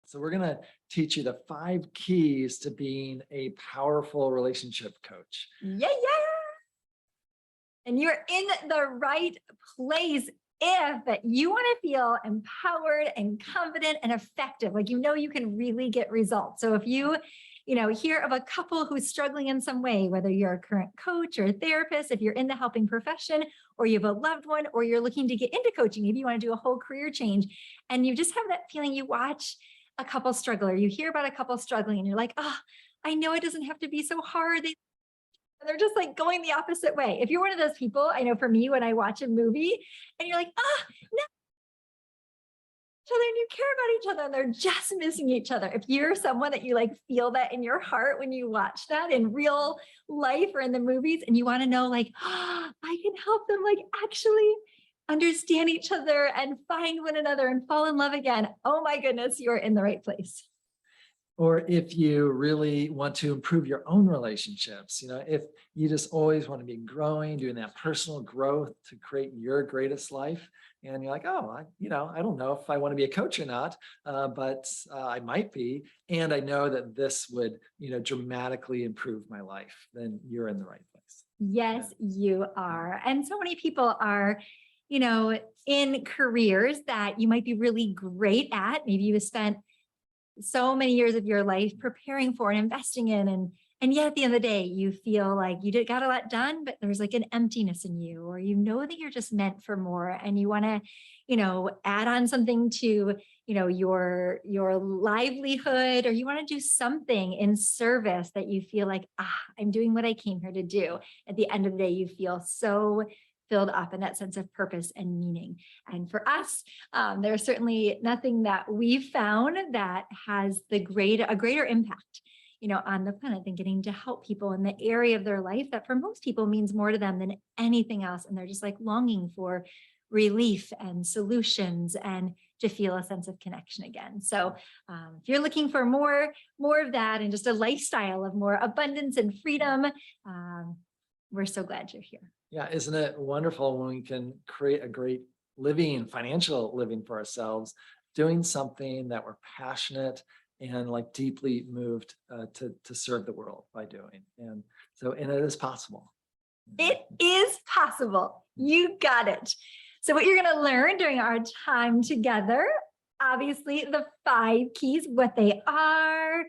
So we're going to teach you the 5 keys to being a powerful relationship coach. Yeah. And you're in the right place if you want to feel empowered and confident and effective, like you can really get results. So if you hear of a couple who's struggling in some way, whether you're a current coach or a therapist, if you're in the helping profession, or you have a loved one, or you're looking to get into coaching, maybe you want to do a whole career change, and you just have that feeling, you watch a couple struggle, or you hear about a couple struggling, and you're like, oh, I know it doesn't have to be so hard. They're just like going the opposite way. If you're one of those people, I know for me, when I watch a movie and you're like, no, each other and you care about each other and they're just missing each other. If you're someone that you like feel that in your heart when you watch that in real life or in the movies, and you want to know like, I can help them like actually understand each other and find one another and fall in love again. Oh my goodness, you're in the right place. Or if you really want to improve your own relationships, if you just always want to be growing, doing that personal growth to create your greatest life, and you're like, oh, I don't know if I want to be a coach or not, but I might be, and I know that this would, dramatically improve my life, then you're in the right place. Yes, you are. And so many people are, in careers that you might be really great at. Maybe you spent so many years of your life preparing for and investing in, and yet at the end of the day, you feel like you got a lot done, but there's like an emptiness in you, or that you're just meant for more, and you want to, add on something to, your livelihood, or you want to do something in service that you feel like, I'm doing what I came here to do. At the end of the day, you feel so filled up in that sense of purpose and meaning. And for us, there's certainly nothing that we've found that has a greater impact, on the planet than getting to help people in the area of their life that for most people means more to them than anything else. And they're just like longing for relief and solutions and to feel a sense of connection again. So if you're looking for more of that and just a lifestyle of more abundance and freedom, we're so glad you're here. Yeah, isn't it wonderful when we can create a great financial living for ourselves, doing something that we're passionate and like deeply moved to serve the world by doing. And it is possible. It is possible. You got it. So what you're going to learn during our time together, obviously the 5 keys, what they are,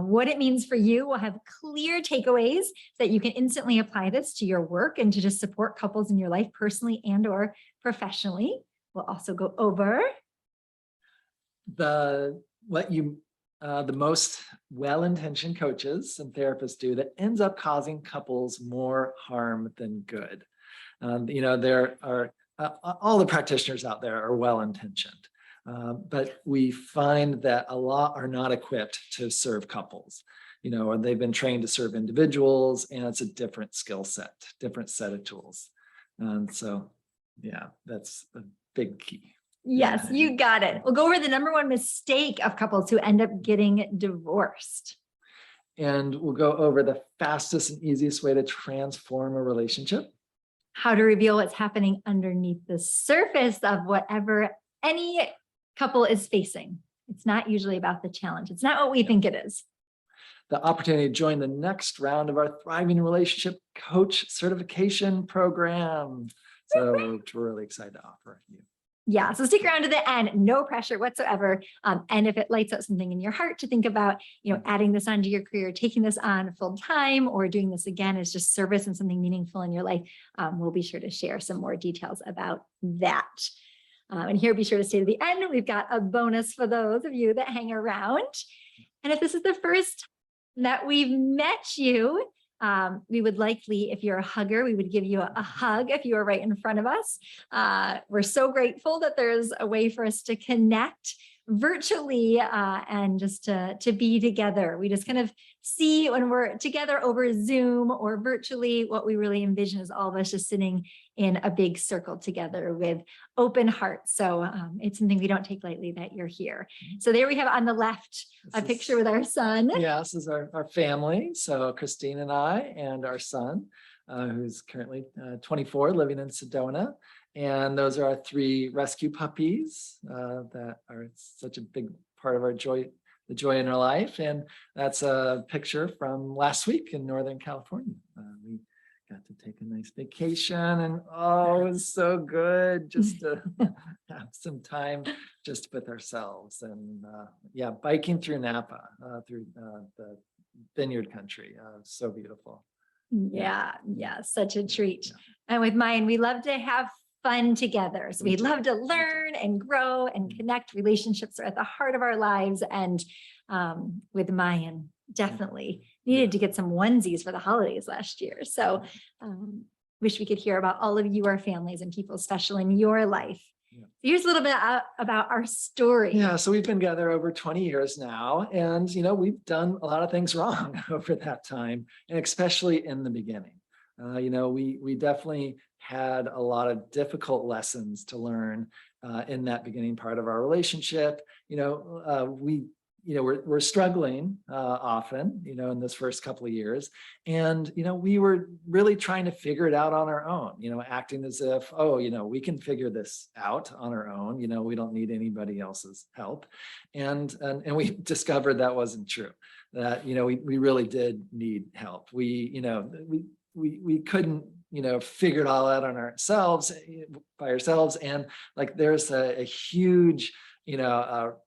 what it means for you. We'll have clear takeaways so that you can instantly apply this to your work and to just support couples in your life personally and or professionally. We'll also go over the most well-intentioned coaches and therapists do that ends up causing couples more harm than good. There are all the practitioners out there are well-intentioned. But we find that a lot are not equipped to serve couples, or they've been trained to serve individuals, and it's a different skill set, different set of tools. And so, yeah, that's a big key. Yes, you got it. We'll go over the number 1 mistake of couples who end up getting divorced. And we'll go over the fastest and easiest way to transform a relationship. How to reveal what's happening underneath the surface of whatever any couple is facing. It's not usually about the challenge. It's not what we think it is. The opportunity to join the next round of our Thriving Relationship Coach Certification Program. So we're really excited to offer you. Yeah, so stick around to the end, no pressure whatsoever. And if it lights up something in your heart to think about, adding this onto your career, taking this on full time, or doing this again as just service and something meaningful in your life, we'll be sure to share some more details about that. And here, be sure to stay to the end. We've got a bonus for those of you that hang around. And if this is the first that we've met you, we would likely, if you're a hugger, we would give you a hug if you are right in front of us. We're so grateful that there's a way for us to connect virtually and just to be together. We just kind of see when we're together over Zoom or virtually, what we really envision is all of us just sitting in a big circle together with open hearts. So it's something we don't take lightly that you're here. So there we have on the left a picture with our son. Yeah, this is our family. So Christine and I and our son, who's currently 24, living in Sedona. And those are our 3 rescue puppies that are such a big part of our joy, the joy in our life. And that's a picture from last week in Northern California. We got to take a nice vacation, and oh, it was so good just to have some time just with ourselves. And yeah, biking through Napa, through the vineyard country. So beautiful. Yeah, such a treat. And with mine, we love to have fun together. So we love to learn and grow and connect. Relationships are at the heart of our lives. And with Mayan, definitely needed to get some onesies for the holidays last year. So wish we could hear about all of your families and people special in your life. Here's a little bit about our story. Yeah, so we've been together over 20 years now, and we've done a lot of things wrong over that time, and especially in the beginning. We definitely had a lot of difficult lessons to learn in that beginning part of our relationship. We're struggling often, in this first couple of years. And, we were really trying to figure it out on our own, acting as if, we can figure this out on our own. We don't need anybody else's help. And we discovered that wasn't true, that, we really did need help. We couldn't, figure it all out on ourselves, by ourselves. And like, there's a huge,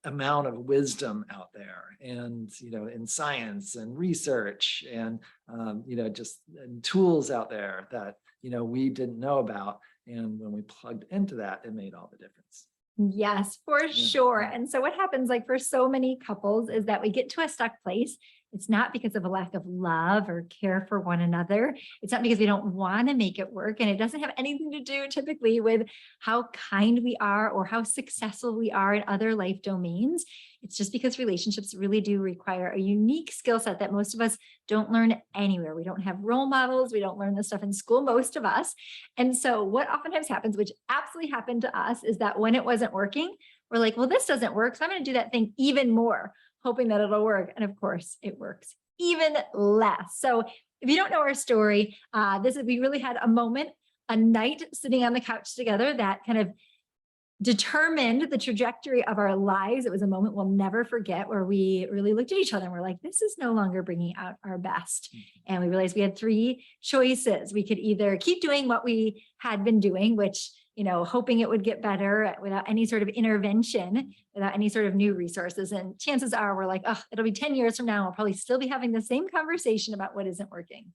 amount of wisdom out there, and, in science and research and, just tools out there that, we didn't know about. And when we plugged into that, it made all the difference. Yes, for sure. And so what happens, like for so many couples, is that we get to a stuck place. It's not because of a lack of love or care for one another. It's not because we don't want to make it work. And it doesn't have anything to do typically with how kind we are or how successful we are in other life domains. It's just because relationships really do require a unique skill set that most of us don't learn anywhere. We don't have role models. We don't learn this stuff in school, most of us. And so what oftentimes happens, which absolutely happened to us, is that when it wasn't working, we're like, well, this doesn't work, so I'm going to do that thing even more, hoping that it'll work. And of course it works even less. So if you don't know our story, we really had a moment, a night sitting on the couch together that kind of determined the trajectory of our lives. It was a moment we'll never forget, where we really looked at each other and we're like, this is no longer bringing out our best. And we realized we had three choices. We could either keep doing what we had been doing, which, hoping it would get better without any sort of intervention, without any sort of new resources. And chances are we're like, oh, it'll be 10 years from now, we'll probably still be having the same conversation about what isn't working.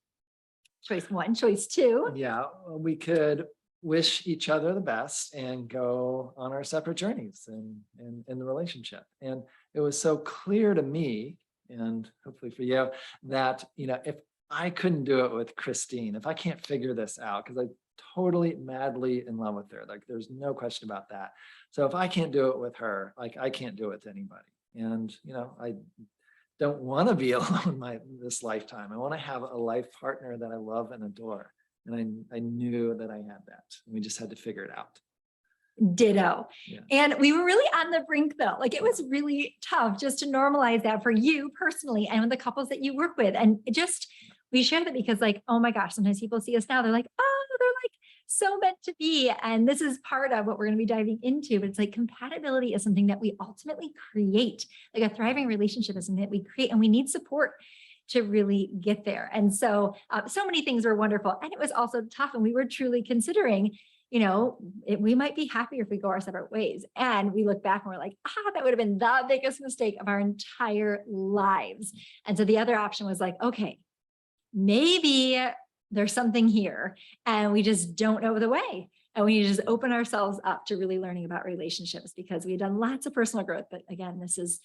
Choice one. Choice two. Yeah, we could wish each other the best and go on our separate journeys in the relationship. And it was so clear to me, and hopefully for you, that, if I couldn't do it with Christine, if I can't figure this out, because I totally madly in love with her, like there's no question about that. So if I can't do it with her, like I can't do it with anybody. And, I don't want to be alone this lifetime. I want to have a life partner that I love and adore. And I knew that I had that. We just had to figure it out. Ditto. Yeah. And we were really on the brink though. Like it was really tough just to normalize that for you personally and with the couples that you work with. And we share that because like, oh my gosh, sometimes people see us now, they're like, oh, they're like so meant to be. And this is part of what we're going to be diving into, but it's like compatibility is something that we ultimately create. Like a thriving relationship is something that we create, and we need support to really get there. And so, so many things were wonderful. And it was also tough. And we were truly considering, we might be happier if we go our separate ways. And we look back and we're like, that would have been the biggest mistake of our entire lives. And so the other option was like, okay, maybe there's something here and we just don't know the way. And we need to just open ourselves up to really learning about relationships, because we've done lots of personal growth. But again, this is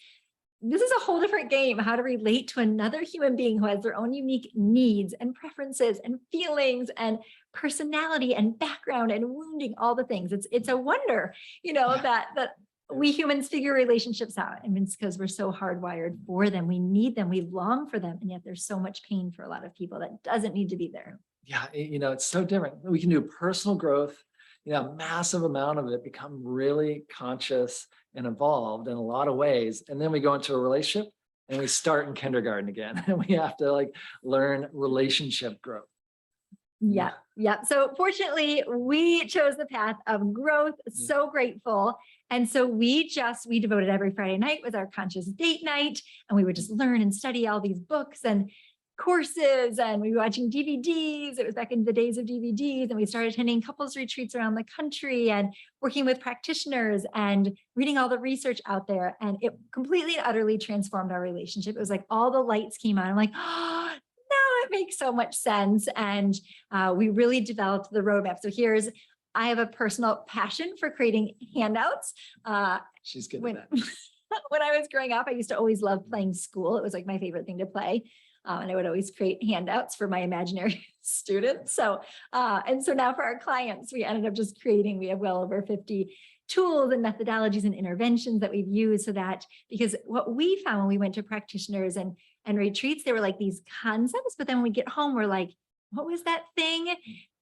a whole different game, how to relate to another human being who has their own unique needs and preferences and feelings and personality and background and wounding, all the things. It's a wonder, that we humans figure relationships out. And it's because we're so hardwired for them. We need them, we long for them. And yet there's so much pain for a lot of people that doesn't need to be there. Yeah, it's so different. We can do personal growth, a massive amount of it, become really conscious and evolved in a lot of ways. And then we go into a relationship and we start in kindergarten again, and we have to learn relationship growth. Yeah. So fortunately, we chose the path of growth. So grateful. And so we devoted every Friday night was our conscious date night. And we would just learn and study all these books and courses, and we were watching DVDs. It was back in the days of DVDs, and we started attending couples retreats around the country and working with practitioners and reading all the research out there. And it completely and utterly transformed our relationship. It was like all the lights came on. I'm like, oh, now it makes so much sense. And we really developed the roadmap. So I have a personal passion for creating handouts. She's good when, at that. when I was growing up, I used to always love playing school. It was like my favorite thing to play. And I would always create handouts for my imaginary students. So now for our clients, we ended up just we have well over 50 tools and methodologies and interventions that we've used, so that, because what we found when we went to practitioners and retreats, they were like these concepts, but then when we get home, we're like, what was that thing?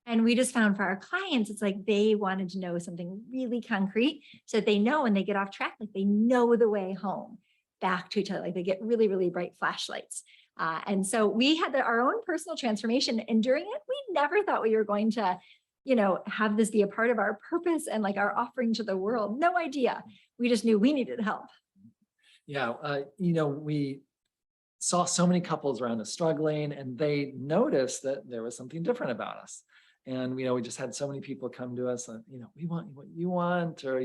And we just found for our clients, it's like they wanted to know something really concrete so that they know when they get off track, like they know the way home back to each other, like they get really, really bright flashlights. And so we had our own personal transformation, and during it, we never thought we were going to, have this be a part of our purpose and like our offering to the world. No idea. We just knew we needed help. Yeah. We saw so many couples around us struggling, and they noticed that there was something different about us. And, we just had so many people come to us and, we want what you want, or,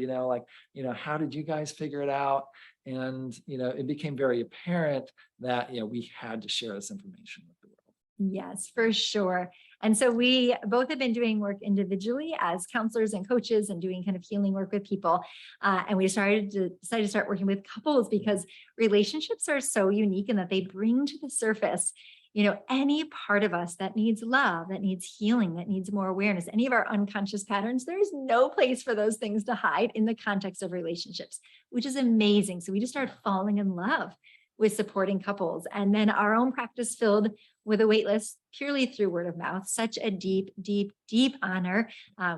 how did you guys figure it out? And, it became very apparent that, we had to share this information with the world. Yes, for sure. And so we both have been doing work individually as counselors and coaches and doing kind of healing work with people. And we decided to start working with couples because relationships are so unique in that they bring to the surface any part of us that needs love, that needs healing, that needs more awareness, any of our unconscious patterns. There's no place for those things to hide in the context of relationships, which is amazing. So we just started falling in love with supporting couples, and then our own practice filled with a wait list purely through word of mouth. Such a deep, deep, deep honor.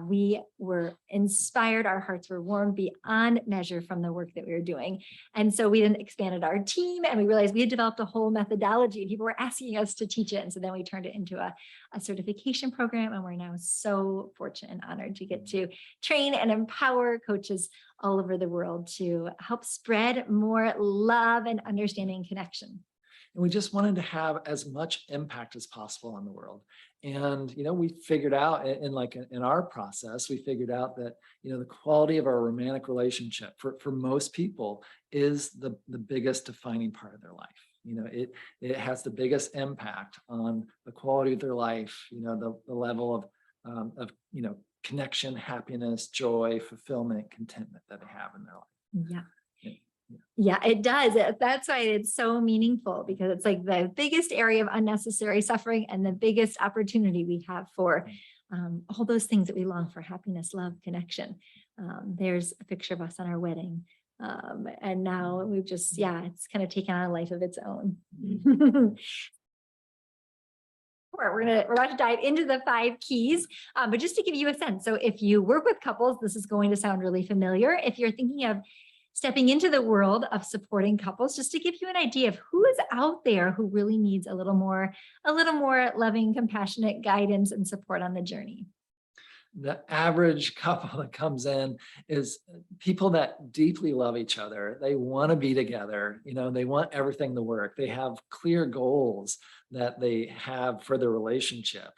We were inspired. Our hearts were warmed beyond measure from the work that we were doing. And so we then expanded our team, and we realized we had developed a whole methodology, and people were asking us to teach it. And so then we turned it into a certification program. And we're now so fortunate and honored to get to train and empower coaches all over the world to help spread more love and understanding and connection. And we just wanted to have as much impact as possible on the world. And, we figured out in our process, we figured out that, the quality of our romantic relationship for most people is the biggest defining part of their life. It has the biggest impact on the quality of their life, the level of connection, happiness, joy, fulfillment, contentment that they have in their life. Yeah. Yeah, it does. That's why it's so meaningful, because it's like the biggest area of unnecessary suffering and the biggest opportunity we have for all those things that we long for: happiness, love, connection. There's a picture of us on our wedding. And now we've just, it's kind of taken on a life of its own. We're about to dive into the 5 keys, but just to give you a sense. So if you work with couples, this is going to sound really familiar. If you're thinking of stepping into the world of supporting couples, just to give you an idea of who is out there who really needs a little more loving, compassionate guidance and support on the journey. The average couple that comes in is people that deeply love each other. They want to be together. They want everything to work. They have clear goals that they have for their relationship,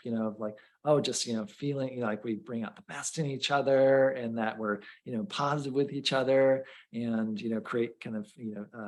feeling like we bring out the best in each other, and that we're, positive with each other, and, create kind of,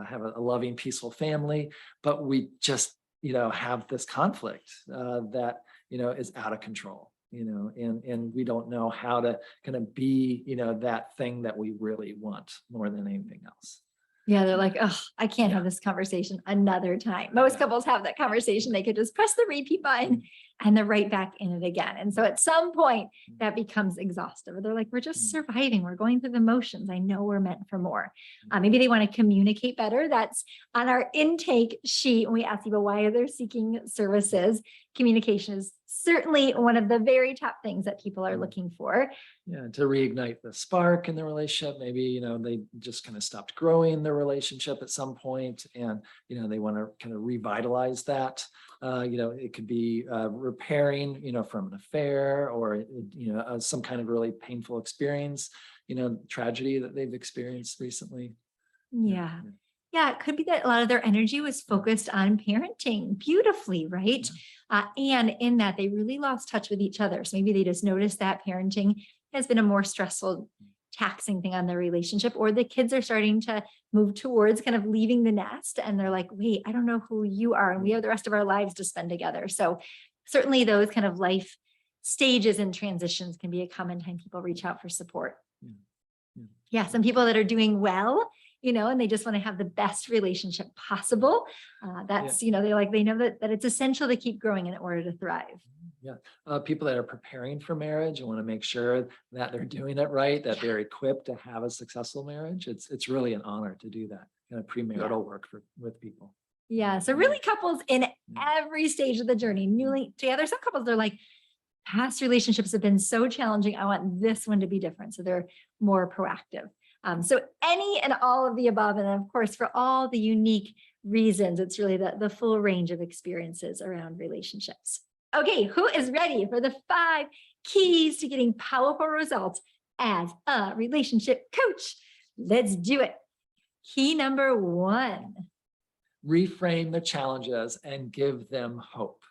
have a loving, peaceful family. But we just, have this conflict that, is out of control. And we don't know how to kind of be, that thing that we really want more than anything else. Yeah, they're like, oh, I can't have this conversation another time. Most couples have that conversation. They could just press the repeat button and they're right back in it again. And so at some point that becomes exhaustive. They're like, we're just surviving. We're going through the motions. I know we're meant for more. Maybe they want to communicate better. That's on our intake sheet. When we ask people why they're seeking services, communication is certainly one of the very top things that people are looking for. Yeah, to reignite the spark in the relationship. Maybe, they just kind of stopped growing their relationship at some point, and, they want to kind of revitalize that. It could be repairing, from an affair, or, some kind of really painful experience. tragedy that they've experienced recently. Yeah. Yeah, it could be that a lot of their energy was focused on parenting beautifully, right? And in that they really lost touch with each other. So maybe they just noticed that parenting has been a more stressful, taxing thing on their relationship, or the kids are starting to move towards kind of leaving the nest and they're like, wait, I don't know who you are. And we have the rest of our lives to spend together. So certainly those kind of life stages and transitions can be a common time people reach out for support. Yeah, some people that are doing well, and they just want to have the best relationship possible. That's, they know that it's essential to keep growing in order to thrive. Yeah. People that are preparing for marriage and want to make sure that they're doing it right, that they're equipped to have a successful marriage. It's really an honor to do that kind of premarital work with people. Yeah. So really couples in every stage of the journey, newly together, some couples, they're like, past relationships have been so challenging. I want this one to be different. So they're more proactive. So any and all of the above, and of course, for all the unique reasons, it's really the full range of experiences around relationships. Okay, who is ready for the 5 keys to getting powerful results as a relationship coach? Let's do it. Key number 1. Reframe the challenges and give them hope.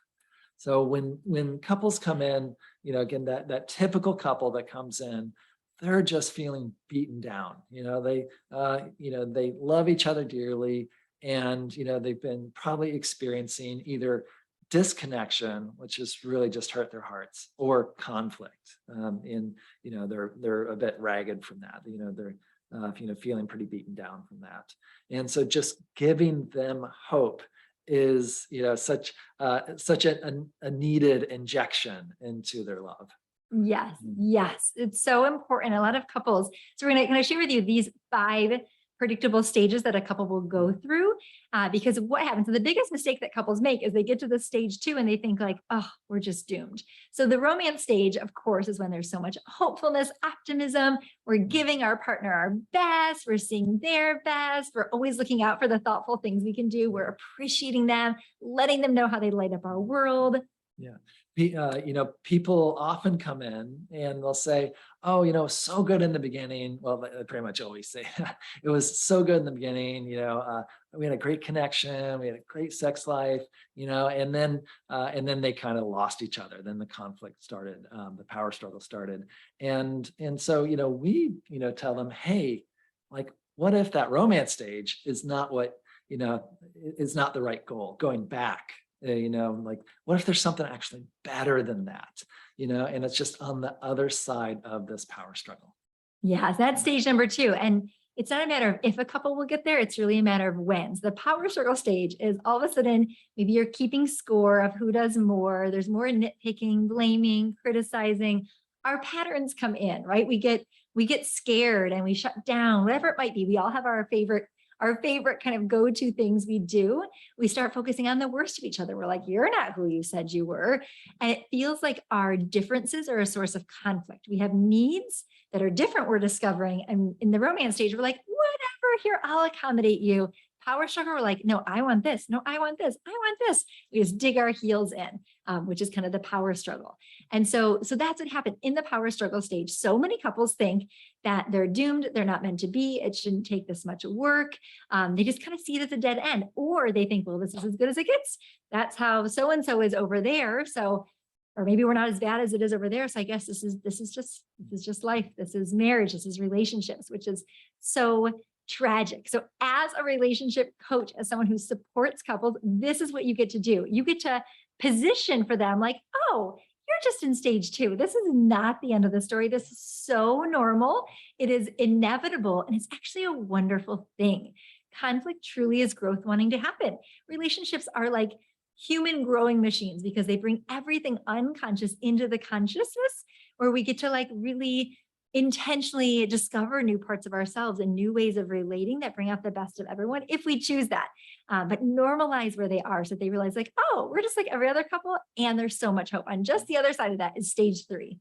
So when couples come in, again, that typical couple that comes in, they're just feeling beaten down. They love each other dearly, and they've been probably experiencing either disconnection, which has really just hurt their hearts, or conflict. They're a bit ragged from that. They're feeling pretty beaten down from that. And so just giving them hope is such a needed injection into their love. Yes, it's so important. A lot of couples. So we're going to share with you these 5 predictable stages that a couple will go through, because what happens, the biggest mistake that couples make is they get to the stage 2 and they think like, oh, we're just doomed. So the romance stage, of course, is when there's so much hopefulness, optimism. We're giving our partner our best. We're seeing their best. We're always looking out for the thoughtful things we can do. We're appreciating them, letting them know how they light up our world. People often come in and they'll say, oh, so good in the beginning. Well, they pretty much always say it was so good in the beginning. We had a great connection. We had a great sex life, and then they kind of lost each other. Then the conflict started, the power struggle started. And so, we, tell them, hey, like, what if that romance stage is not is not the right goal, going back? Like, what if there's something actually better than that, and it's just on the other side of this power struggle. Yeah, that's stage number 2. And it's not a matter of if a couple will get there, it's really a matter of when. So the power struggle stage is all of a sudden, maybe you're keeping score of who does more. There's more nitpicking, blaming, criticizing. Our patterns come in, right? We get scared and we shut down, whatever it might be. We all have our favorite kind of go-to things we do. We start focusing on the worst of each other. We're like, you're not who you said you were. And it feels like our differences are a source of conflict. We have needs that are different, we're discovering. And in the romance stage, we're like, whatever, here, I'll accommodate you. Power struggle, we're like, no, I want this. No, I want this. I want this. We just dig our heels in, which is kind of the power struggle. And so that's what happened in the power struggle stage. So many couples think that they're doomed. They're not meant to be. It shouldn't take this much work. They just kind of see it as a dead end, or they think, well, this is as good as it gets. That's how so-and-so is over there. So, or maybe we're not as bad as it is over there. So I guess this is just life. This is marriage. This is relationships, which is so tragic. So as a relationship coach, as someone who supports couples, this is what you get to do. You get to position for them like, oh, you're just in stage 2. This is not the end of the story. This is so normal. It is inevitable. And it's actually a wonderful thing. Conflict truly is growth wanting to happen. Relationships are like human growing machines because they bring everything unconscious into the consciousness, where we get to like really intentionally discover new parts of ourselves and new ways of relating that bring out the best of everyone if we choose that, but normalize where they are so they realize like, oh, we're just like every other couple, and there's so much hope. On just the other side of that is stage 3.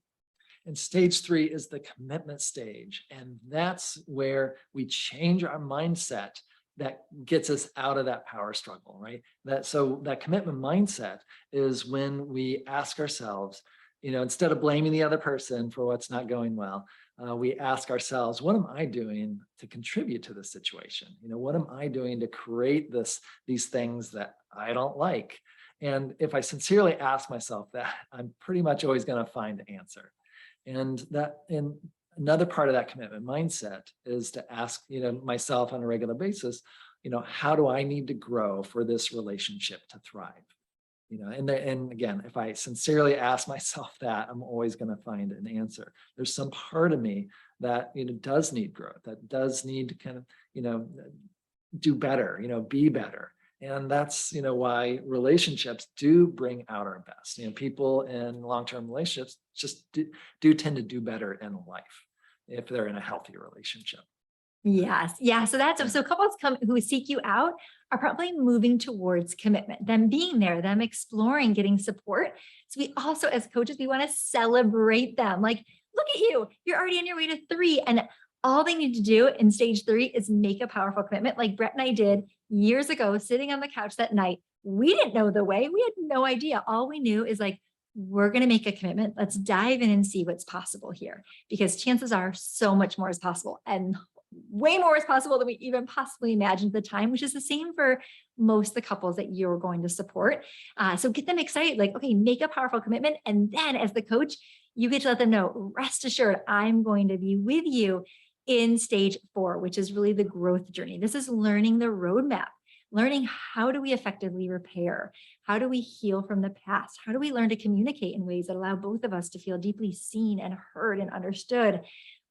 And stage 3 is the commitment stage, and that's where we change our mindset that gets us out of that power struggle, right? So that commitment mindset is when we ask ourselves, instead of blaming the other person for what's not going well, we ask ourselves, what am I doing to contribute to the situation? What am I doing to create these things that I don't like? And if I sincerely ask myself that, I'm pretty much always going to find the answer. And another part of that commitment mindset is to ask, myself on a regular basis, how do I need to grow for this relationship to thrive? And again, if I sincerely ask myself that, I'm always going to find an answer. There's some part of me that, does need growth, that does need to kind of, do better, be better. And that's, why relationships do bring out our best. People in long-term relationships just do tend to do better in life if they're in a healthy relationship. Yes. Yeah. So so couples who seek you out are probably moving towards commitment, them being there, them exploring, getting support. So we also, as coaches, we want to celebrate them. Like, look at you, you're already on your way to 3. And all they need to do in stage 3 is make a powerful commitment, like Bret and I did years ago, sitting on the couch that night. We didn't know the way. We had no idea. All we knew is like, we're going to make a commitment. Let's dive in and see what's possible here, because chances are so much more is possible, and way more is possible than we even possibly imagined at the time, which is the same for most of the couples that you're going to support. So get them excited, like, okay, make a powerful commitment. And then as the coach, you get to let them know, rest assured, I'm going to be with you in stage 4, which is really the growth journey. This is learning the roadmap, learning how do we effectively repair? How do we heal from the past? How do we learn to communicate in ways that allow both of us to feel deeply seen and heard and understood?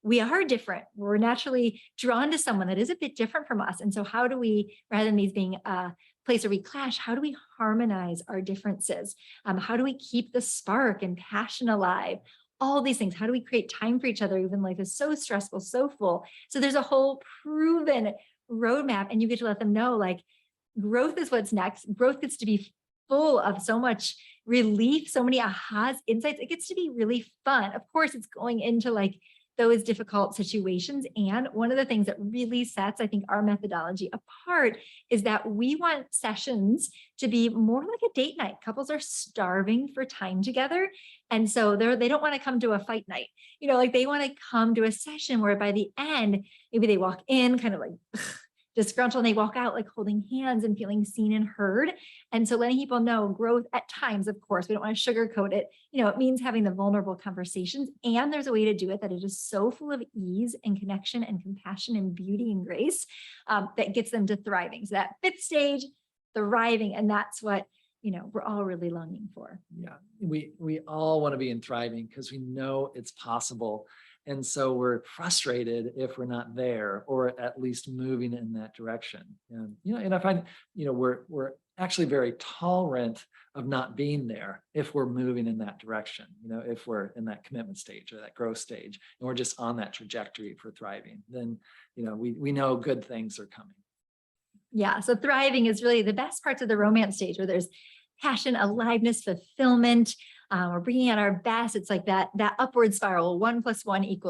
We are different. We're naturally drawn to someone that is a bit different from us. And so how do we, rather than these being a place where we clash, how do we harmonize our differences? How do we keep the spark and passion alive? All these things. How do we create time for each other even life is so stressful, so full? So there's a whole proven roadmap, and you get to let them know, like, growth is what's next. Growth gets to be full of so much relief, so many ahas, insights. It gets to be really fun. Of course, it's going into like those difficult situations. And one of the things that really sets, I think, our methodology apart is that we want sessions to be more like a date night. Couples are starving for time together. And so they don't want to come to a fight night. Like they want to come to a session where by the end, maybe they walk in kind of like disgruntled and they walk out like holding hands and feeling seen and heard. And so letting people know growth at times, of course, we don't want to sugarcoat it. It means having the vulnerable conversations, and there's a way to do it that is just so full of ease and connection and compassion and beauty and grace that gets them to thriving. So that 5th stage, thriving. And that's what, we're all really longing for. Yeah, we all want to be in thriving because we know it's possible. And so we're frustrated if we're not there, or at least moving in that direction. And I find, we're actually very tolerant of not being there if we're moving in that direction. If we're in that commitment stage or that growth stage, and we're just on that trajectory for thriving, then, we know good things are coming. Yeah. So thriving is really the best parts of the romance stage, where there's passion, aliveness, fulfillment. We're bringing out our best. It's like that upward spiral, 1 + 1 =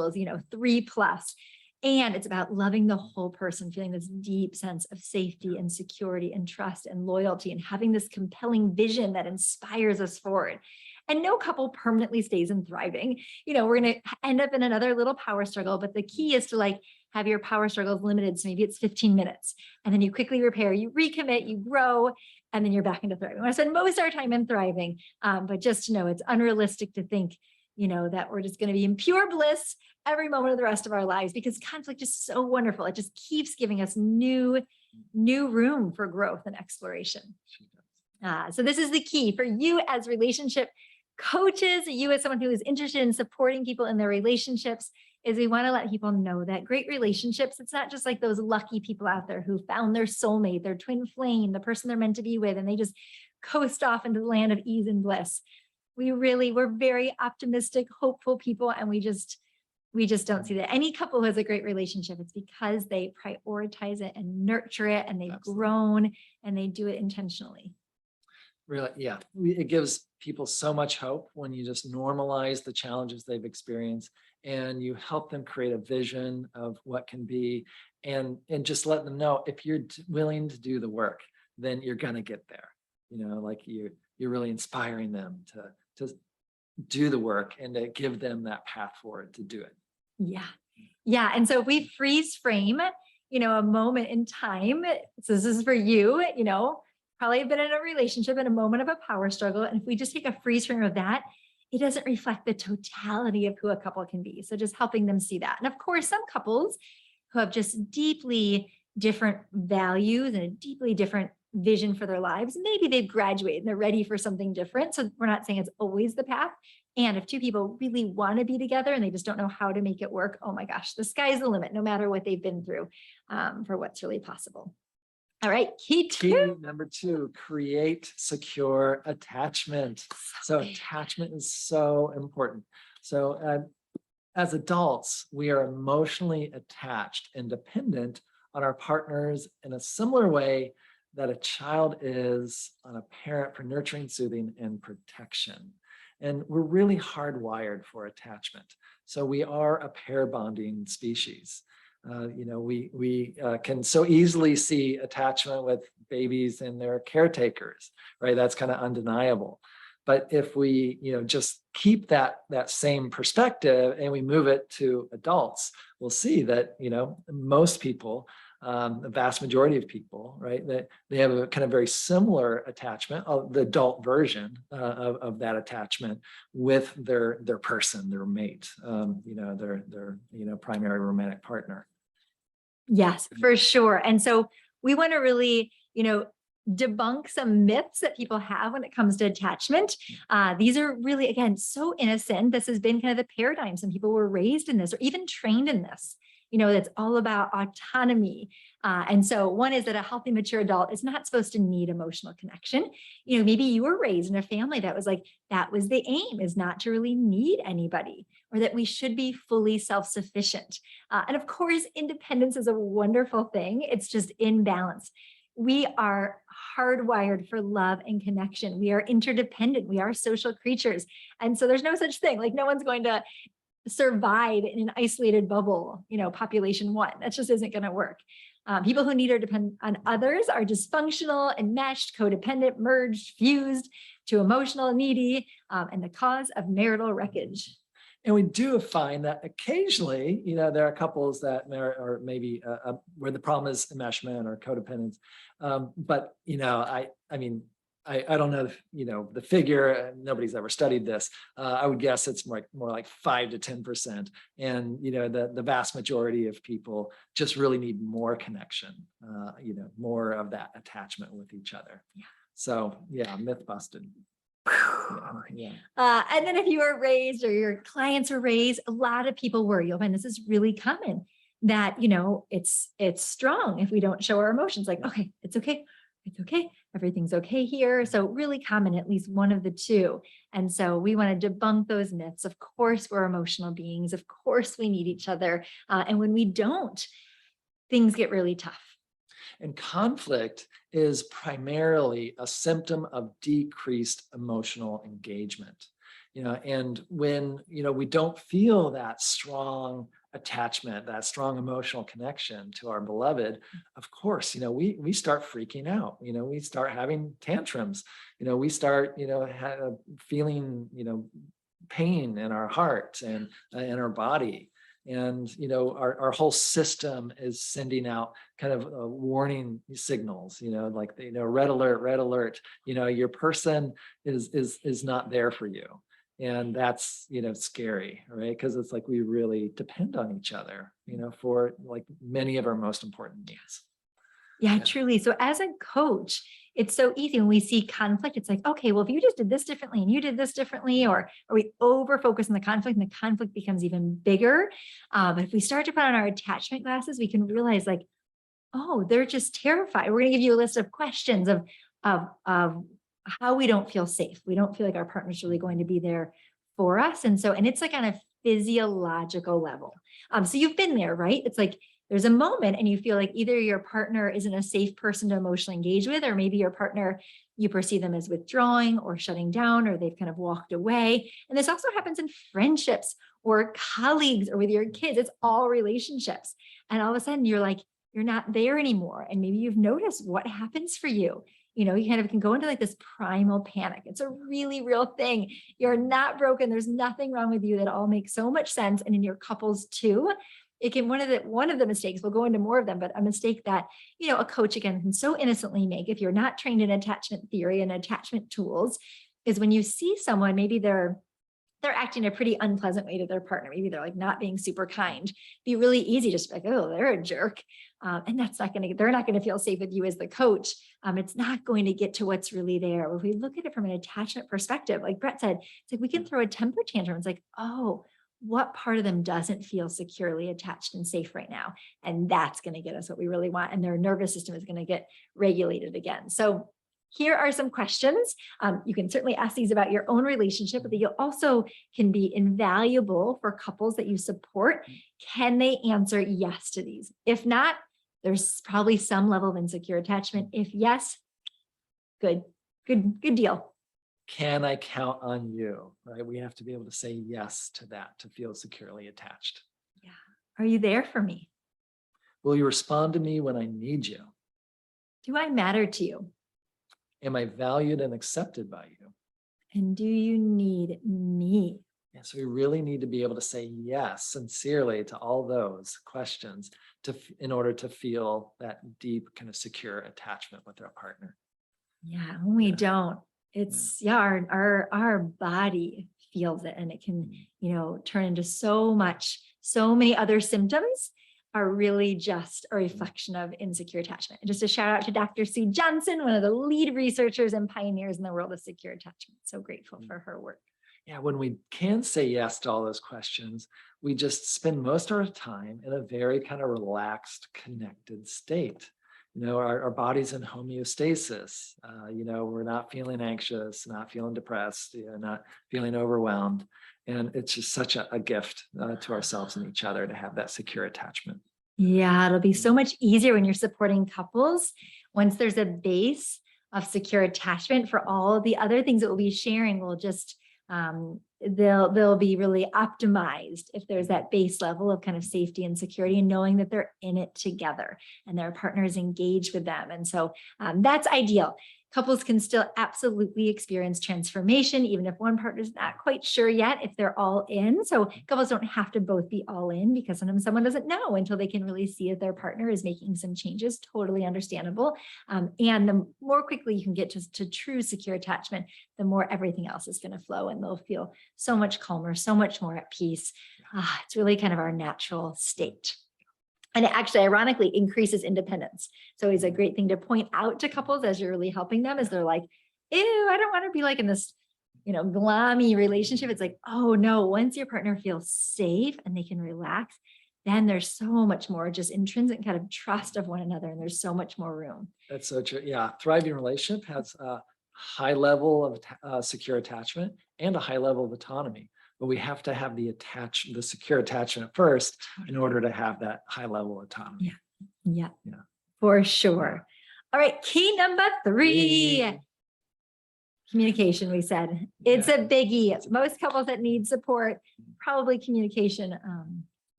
3+. And it's about loving the whole person, feeling this deep sense of safety and security and trust and loyalty, and having this compelling vision that inspires us forward. And no couple permanently stays in thriving. We're going to end up in another little power struggle, but the key is to like have your power struggles limited. So maybe it's 15 minutes, and then you quickly repair, you recommit, you grow, and then you're back into thriving. We want to spend most of our time in thriving, but just to know it's unrealistic to think, that we're just going to be in pure bliss every moment of the rest of our lives, because conflict is so wonderful. It just keeps giving us new room for growth and exploration. So this is the key for you as relationship coaches, you as someone who is interested in supporting people in their relationships, is we want to let people know that great relationships, it's not just like those lucky people out there who found their soulmate, their twin flame, the person they're meant to be with, and they just coast off into the land of ease and bliss. We're very optimistic, hopeful people, and we just don't see that. Any couple who has a great relationship, it's because they prioritize it and nurture it, and they've Absolutely. grown, and they do it intentionally. Really, yeah. It gives people so much hope when you just normalize the challenges they've experienced, and you help them create a vision of what can be, and just let them know if you're willing to do the work, then you're going to get there. Like you're really inspiring them to do the work and to give them that path forward to do it. Yeah. Yeah. And so if we freeze frame, a moment in time, so this is for you, probably been in a relationship in a moment of a power struggle. And if we just take a freeze frame of that, it doesn't reflect the totality of who a couple can be. So just helping them see that. And of course, some couples who have just deeply different values and a deeply different vision for their lives, maybe they've graduated and they're ready for something different. So we're not saying it's always the path. And if two people really want to be together and they just don't know how to make it work, oh my gosh, the sky's the limit, no matter what they've been through, for what's really possible. All right, key two. Number 2, create secure attachment. So attachment is so important. So as adults, we are emotionally attached and dependent on our partners in a similar way that a child is on a parent for nurturing, soothing, and protection. And we're really hardwired for attachment. So we are a pair bonding species. We can so easily see attachment with babies and their caretakers, right? That's kind of undeniable. But if we, just keep that same perspective and we move it to adults, we'll see that, most people, the vast majority of people, right, that they have a kind of very similar attachment, the adult version of that attachment with their person, their mate, their primary romantic partner. Yes, for sure. And so we want to really, debunk some myths that people have when it comes to attachment. These are really, again, so innocent. This has been kind of the paradigm. Some people were raised in this or even trained in this. That's all about autonomy. And so one is that a healthy, mature adult is not supposed to need emotional connection. Maybe you were raised in a family that was like, that was the aim, is not to really need anybody, or that we should be fully self-sufficient. And of course, independence is a wonderful thing. It's just in balance. We are hardwired for love and connection. We are interdependent. We are social creatures. And so there's no such thing. Like no one's going to survive in an isolated bubble, population one. That just isn't going to work. People who need or depend on others are dysfunctional, enmeshed, codependent, merged, fused to emotional, needy, and the cause of marital wreckage. And we do find that occasionally, there are couples that are maybe where the problem is enmeshment or codependence. But, I don't know, the figure, nobody's ever studied this. I would guess it's more like 5 to 10%. And, the vast majority of people just really need more connection, more of that attachment with each other. Yeah. So yeah, myth busted. Yeah. And then if you are raised or your clients are raised, a lot of people worry. You'll find this is really common that, it's strong if we don't show our emotions like, okay, it's okay. It's okay. Everything's okay here. So really common, at least one of the two. And so we want to debunk those myths. Of course, we're emotional beings. Of course, we need each other. And when we don't, things get really tough. And conflict is primarily a symptom of decreased emotional engagement. And when, we don't feel that strong attachment, that strong emotional connection to our beloved, of course, we start freaking out, we start having tantrums, we start, feeling, pain in our heart and in our body. And, our whole system is sending out kind of warning signals, like, red alert, your person is not there for you. And that's, scary, right? Because it's like we really depend on each other, for like many of our most important needs. Yeah, truly. So as a coach, it's so easy when we see conflict. It's like, okay, well, if you just did this differently and you did this differently, or we over focus on the conflict and the conflict becomes even bigger. But if we start to put on our attachment glasses, we can realize like, oh, they're just terrified. We're going to give you a list of questions of how we don't feel safe. We don't feel like our partner's really going to be there for us. And it's like on a physiological level. So you've been there, right? It's like, there's a moment and you feel like either your partner isn't a safe person to emotionally engage with, or maybe your partner, you perceive them as withdrawing or shutting down, or they've kind of walked away. And this also happens in friendships or colleagues or with your kids. It's all relationships. And all of a sudden you're like, you're not there anymore. And maybe you've noticed what happens for you. you kind of can go into like this primal panic. It's a really real thing. You're not broken. There's nothing wrong with you. That all makes so much sense. And in your couples too, it can, one of the mistakes, we'll go into more of them, but a mistake that, a coach again can so innocently make if you're not trained in attachment theory and attachment tools, is when you see someone, maybe they're acting a pretty unpleasant way to their partner. Maybe they're like not being super kind. Be really easy just like, oh, they're a jerk. And that's not going to, they're not going to feel safe with you as the coach. It's not going to get to what's really there. If we look at it from an attachment perspective, like Bret said, it's like we can throw a temper tantrum. It's like, oh, what part of them doesn't feel securely attached and safe right now? And that's going to get us what we really want. And their nervous system is going to get regulated again. So here are some questions. You can certainly ask these about your own relationship, but they also can be invaluable for couples that you support. Can they answer yes to these? If not, there's probably some level of insecure attachment. If yes, good deal. Can I count on you? Right? We have to be able to say yes to that to feel securely attached. Yeah. Are you there for me? Will you respond to me when I need you? Do I matter to you? Am I valued and accepted by you? And do you need me? Yeah, so we really need to be able to say yes sincerely to all those questions in order to feel that deep kind of secure attachment with our partner. Yeah, when we don't, it's our body feels it, and it can, turn into so many other symptoms are really just a reflection of insecure attachment. And just a shout out to Dr. Sue Johnson, one of the lead researchers and pioneers in the world of secure attachment. So grateful for her work. Yeah, when we can say yes to all those questions, we just spend most of our time in a very kind of relaxed, connected state. Our body's in homeostasis. We're not feeling anxious, not feeling depressed, not feeling overwhelmed. And it's just such a gift to ourselves and each other to have that secure attachment. Yeah, it'll be so much easier when you're supporting couples. Once there's a base of secure attachment, for all the other things that we'll be sharing, will just, they'll be really optimized if there's that base level of kind of safety and security, and knowing that they're in it together and their partner is engaged with them. And so that's ideal. Couples can still absolutely experience transformation, even if one partner is not quite sure yet if they're all in. So couples don't have to both be all in, because sometimes someone doesn't know until they can really see that their partner is making some changes. Totally understandable. And the more quickly you can get to true secure attachment, the more everything else is going to flow, and they'll feel so much calmer, so much more at peace. It's really kind of our natural state. And it actually, ironically, increases independence. So it's a great thing to point out to couples as you're really helping them, as they're like, ew, I don't want to be like in this, gloomy relationship. It's like, oh no, once your partner feels safe and they can relax, then there's so much more just intrinsic kind of trust of one another. And there's so much more room. That's so true. Yeah. Thriving relationship has a high level of secure attachment and a high level of autonomy. But we have to have the secure attachment first in order to have that high level of autonomy. Yeah, for sure. All right, key number 3, communication. We said it's a biggie. Most couples that need support, probably communication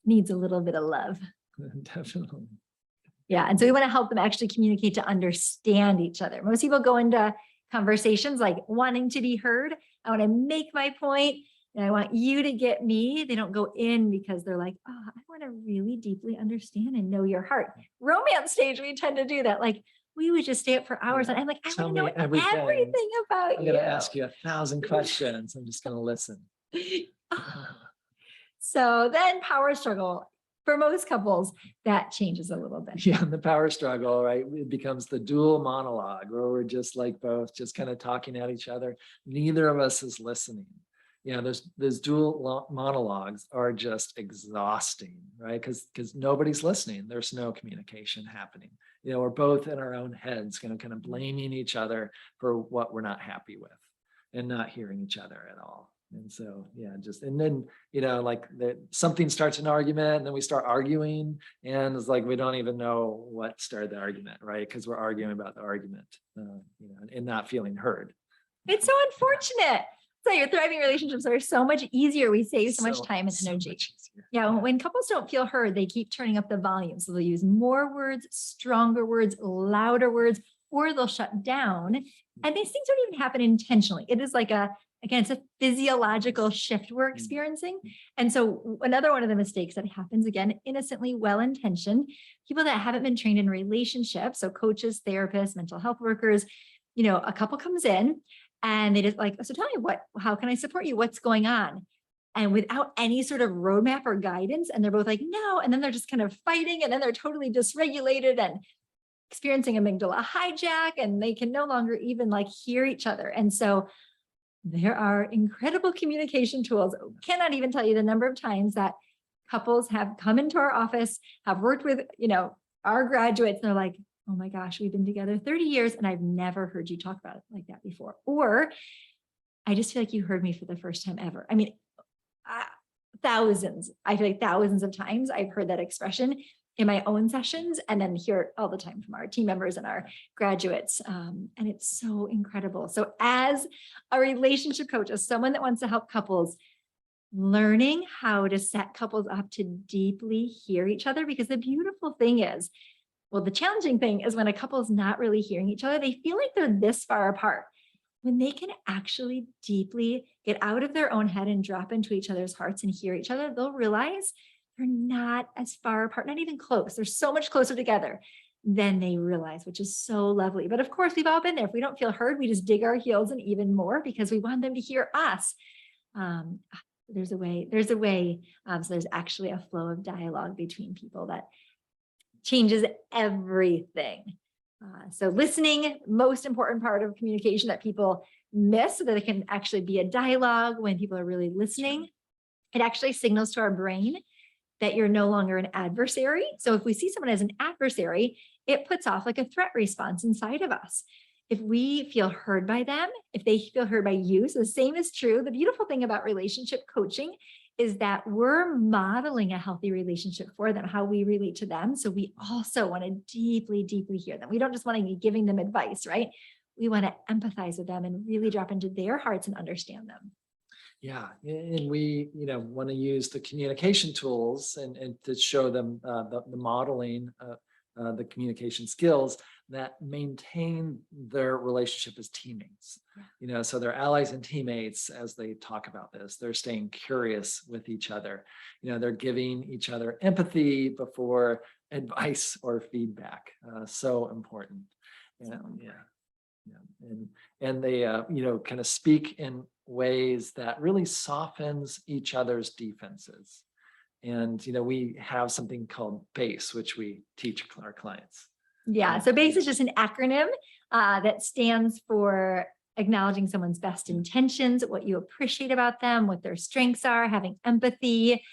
needs a little bit of love. Definitely. Yeah, and so we want to help them actually communicate to understand each other. Most people go into conversations like wanting to be heard. I want to make my point, and I want you to get me. They don't go in because they're like, oh, I want to really deeply understand and know your heart. Romance stage, we tend to do that. Like, we would just stay up for hours. And I'm like, I want to know everything about you. I'm going to ask you 1,000 questions. I'm just going to listen. So then power struggle. For most couples, that changes a little bit. Yeah, the power struggle, right? It becomes the dual monologue, where we're just like both just kind of talking at each other. Neither of us is listening. Those dual monologues are just exhausting, right? Because nobody's listening. There's no communication happening. We're both in our own heads, kind of blaming each other for what we're not happy with and not hearing each other at all. And so, and then, something starts an argument, and then we start arguing, and it's like, we don't even know what started the argument, right? Because we're arguing about the argument, and not feeling heard. It's so unfortunate. So your thriving relationships are so much easier. We save so much time and energy. Yeah. When couples don't feel heard, they keep turning up the volume. So they'll use more words, stronger words, louder words, or they'll shut down. And these things don't even happen intentionally. It is like again, it's a physiological shift we're experiencing. And so another one of the mistakes that happens, again, innocently, well-intentioned, people that haven't been trained in relationships, so coaches, therapists, mental health workers, a couple comes in and they just like, so tell me how can I support you? What's going on? And without any sort of roadmap or guidance, and they're both like, no, and then they're just kind of fighting, and then they're totally dysregulated and experiencing amygdala hijack, and they can no longer even like hear each other. And so there are incredible communication tools. Cannot even tell you the number of times that couples have come into our office, have worked with, our graduates, and they're like, oh my gosh, we've been together 30 years and I've never heard you talk about it like that before. Or I just feel like you heard me for the first time ever. I mean, thousands, I feel like thousands of times I've heard that expression in my own sessions, and then hear it all the time from our team members and our graduates. And it's so incredible. So as a relationship coach, as someone that wants to help couples, learning how to set couples up to deeply hear each other, because the beautiful thing is, well, the challenging thing is when a couple is not really hearing each other, they feel like they're this far apart. When they can actually deeply get out of their own head and drop into each other's hearts and hear each other, they'll realize they're not as far apart, not even close. They're so much closer together than they realize, which is so lovely. But of course, we've all been there. If we don't feel heard, we just dig our heels in even more because we want them to hear us. There's a way. So there's actually a flow of dialogue between people that changes everything. So listening, most important part of communication that people miss, so that it can actually be a dialogue when people are really listening. It actually signals to our brain that you're no longer an adversary. So if we see someone as an adversary, it puts off like a threat response inside of us. If we feel heard by them, if they feel heard by you, so the same is true. The beautiful thing about relationship coaching is that we're modeling a healthy relationship for them, how we relate to them. So we also want to deeply, deeply hear them. We don't just want to be giving them advice, right? We want to empathize with them and really drop into their hearts and understand them. Yeah, and we, want to use the communication tools and to show them the modeling, the communication skills that maintain their relationship as teammates. Yeah. So they're allies and teammates as they talk about this. They're staying curious with each other. They're giving each other empathy before advice or feedback. So important. And they, kind of speak in ways that really softens each other's defenses. And, we have something called BASE, which we teach our clients. Yeah. So BASE is just an acronym that stands for acknowledging someone's best intentions, what you appreciate about them, what their strengths are, having empathy.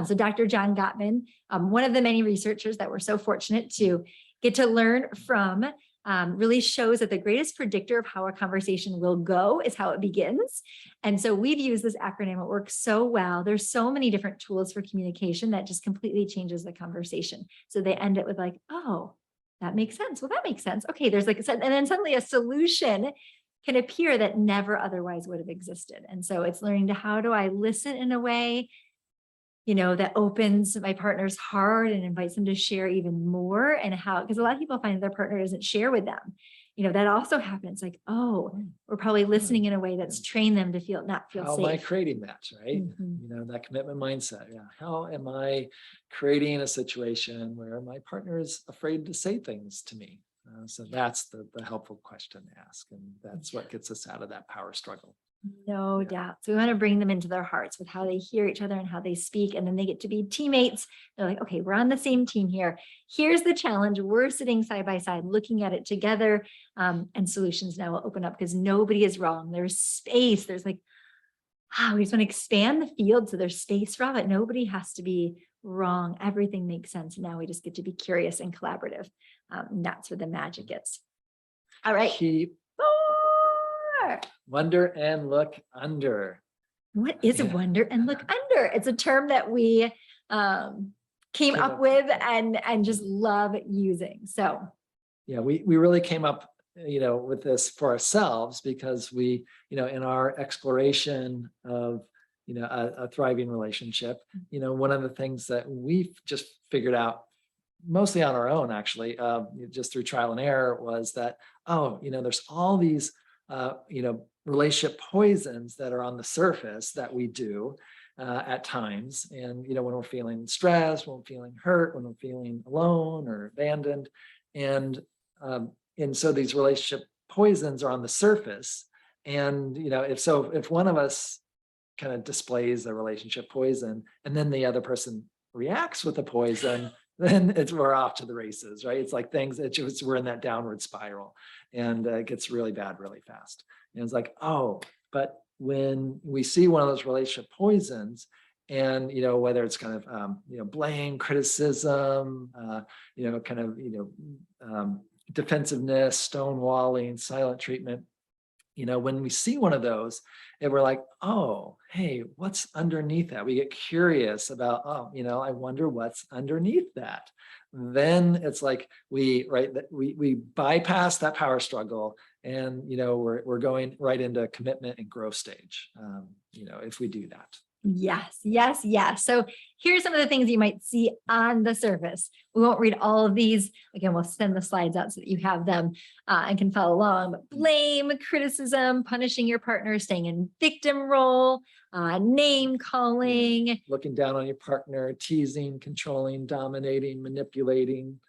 So Dr. John Gottman, one of the many researchers that we're so fortunate to get to learn from, really shows that the greatest predictor of how a conversation will go is how it begins. And so we've used this acronym. It works so well. There's so many different tools for communication that just completely changes the conversation. So they end it with like, oh, that makes sense. Well, that makes sense. Okay, there's like, and then suddenly a solution can appear that never otherwise would have existed. And so it's learning to, how do I listen in a way, that opens my partner's heart and invites them to share even more, and how, because a lot of people find their partner doesn't share with them. That also happens. Like, oh, we're probably listening in a way that's trained them to not feel safe. How am I creating that, right? Mm-hmm. That commitment mindset. Yeah. How am I creating a situation where my partner is afraid to say things to me? So that's the helpful question to ask. And that's what gets us out of that power struggle. No doubt. So we want to bring them into their hearts with how they hear each other and how they speak. And then they get to be teammates. They're like, okay, we're on the same team here. Here's the challenge. We're sitting side by side, looking at it together. And solutions now will open up because nobody is wrong. There's space. There's like, we just want to expand the field. So there's space for all that. Nobody has to be wrong. Everything makes sense. Now we just get to be curious and collaborative. That's where the magic is. All right. Keep wonder and look under. What is a wonder and look under? It's a term that we came up with and just love using. So yeah, we really came up, with this for ourselves because we, in our exploration of, a thriving relationship, one of the things that we've just figured out mostly on our own, actually, just through trial and error, was that oh, there's all these, relationship poisons that are on the surface that we do at times. And, when we're feeling stressed, when we're feeling hurt, when we're feeling alone or abandoned. And, and so these relationship poisons are on the surface. And, if one of us kind of displays the relationship poison and then the other person reacts with the poison, then we're off to the races, right? It's like we're in that downward spiral, and it gets really bad really fast. And it's like, oh, but when we see one of those relationship poisons, and whether it's kind of blame, criticism, defensiveness, stonewalling, silent treatment, when we see one of those, and we're like, oh, hey, what's underneath that? We get curious about, oh, I wonder what's underneath that. Then it's like we bypass that power struggle, and we're going right into commitment and growth stage. If we do that. Yes, yes, yes. So here's some of the things you might see on the surface. We won't read all of these. Again, we'll send the slides out so that you have them and can follow along. But blame, criticism, punishing your partner, staying in victim role, name calling. Looking down on your partner, teasing, controlling, dominating, manipulating.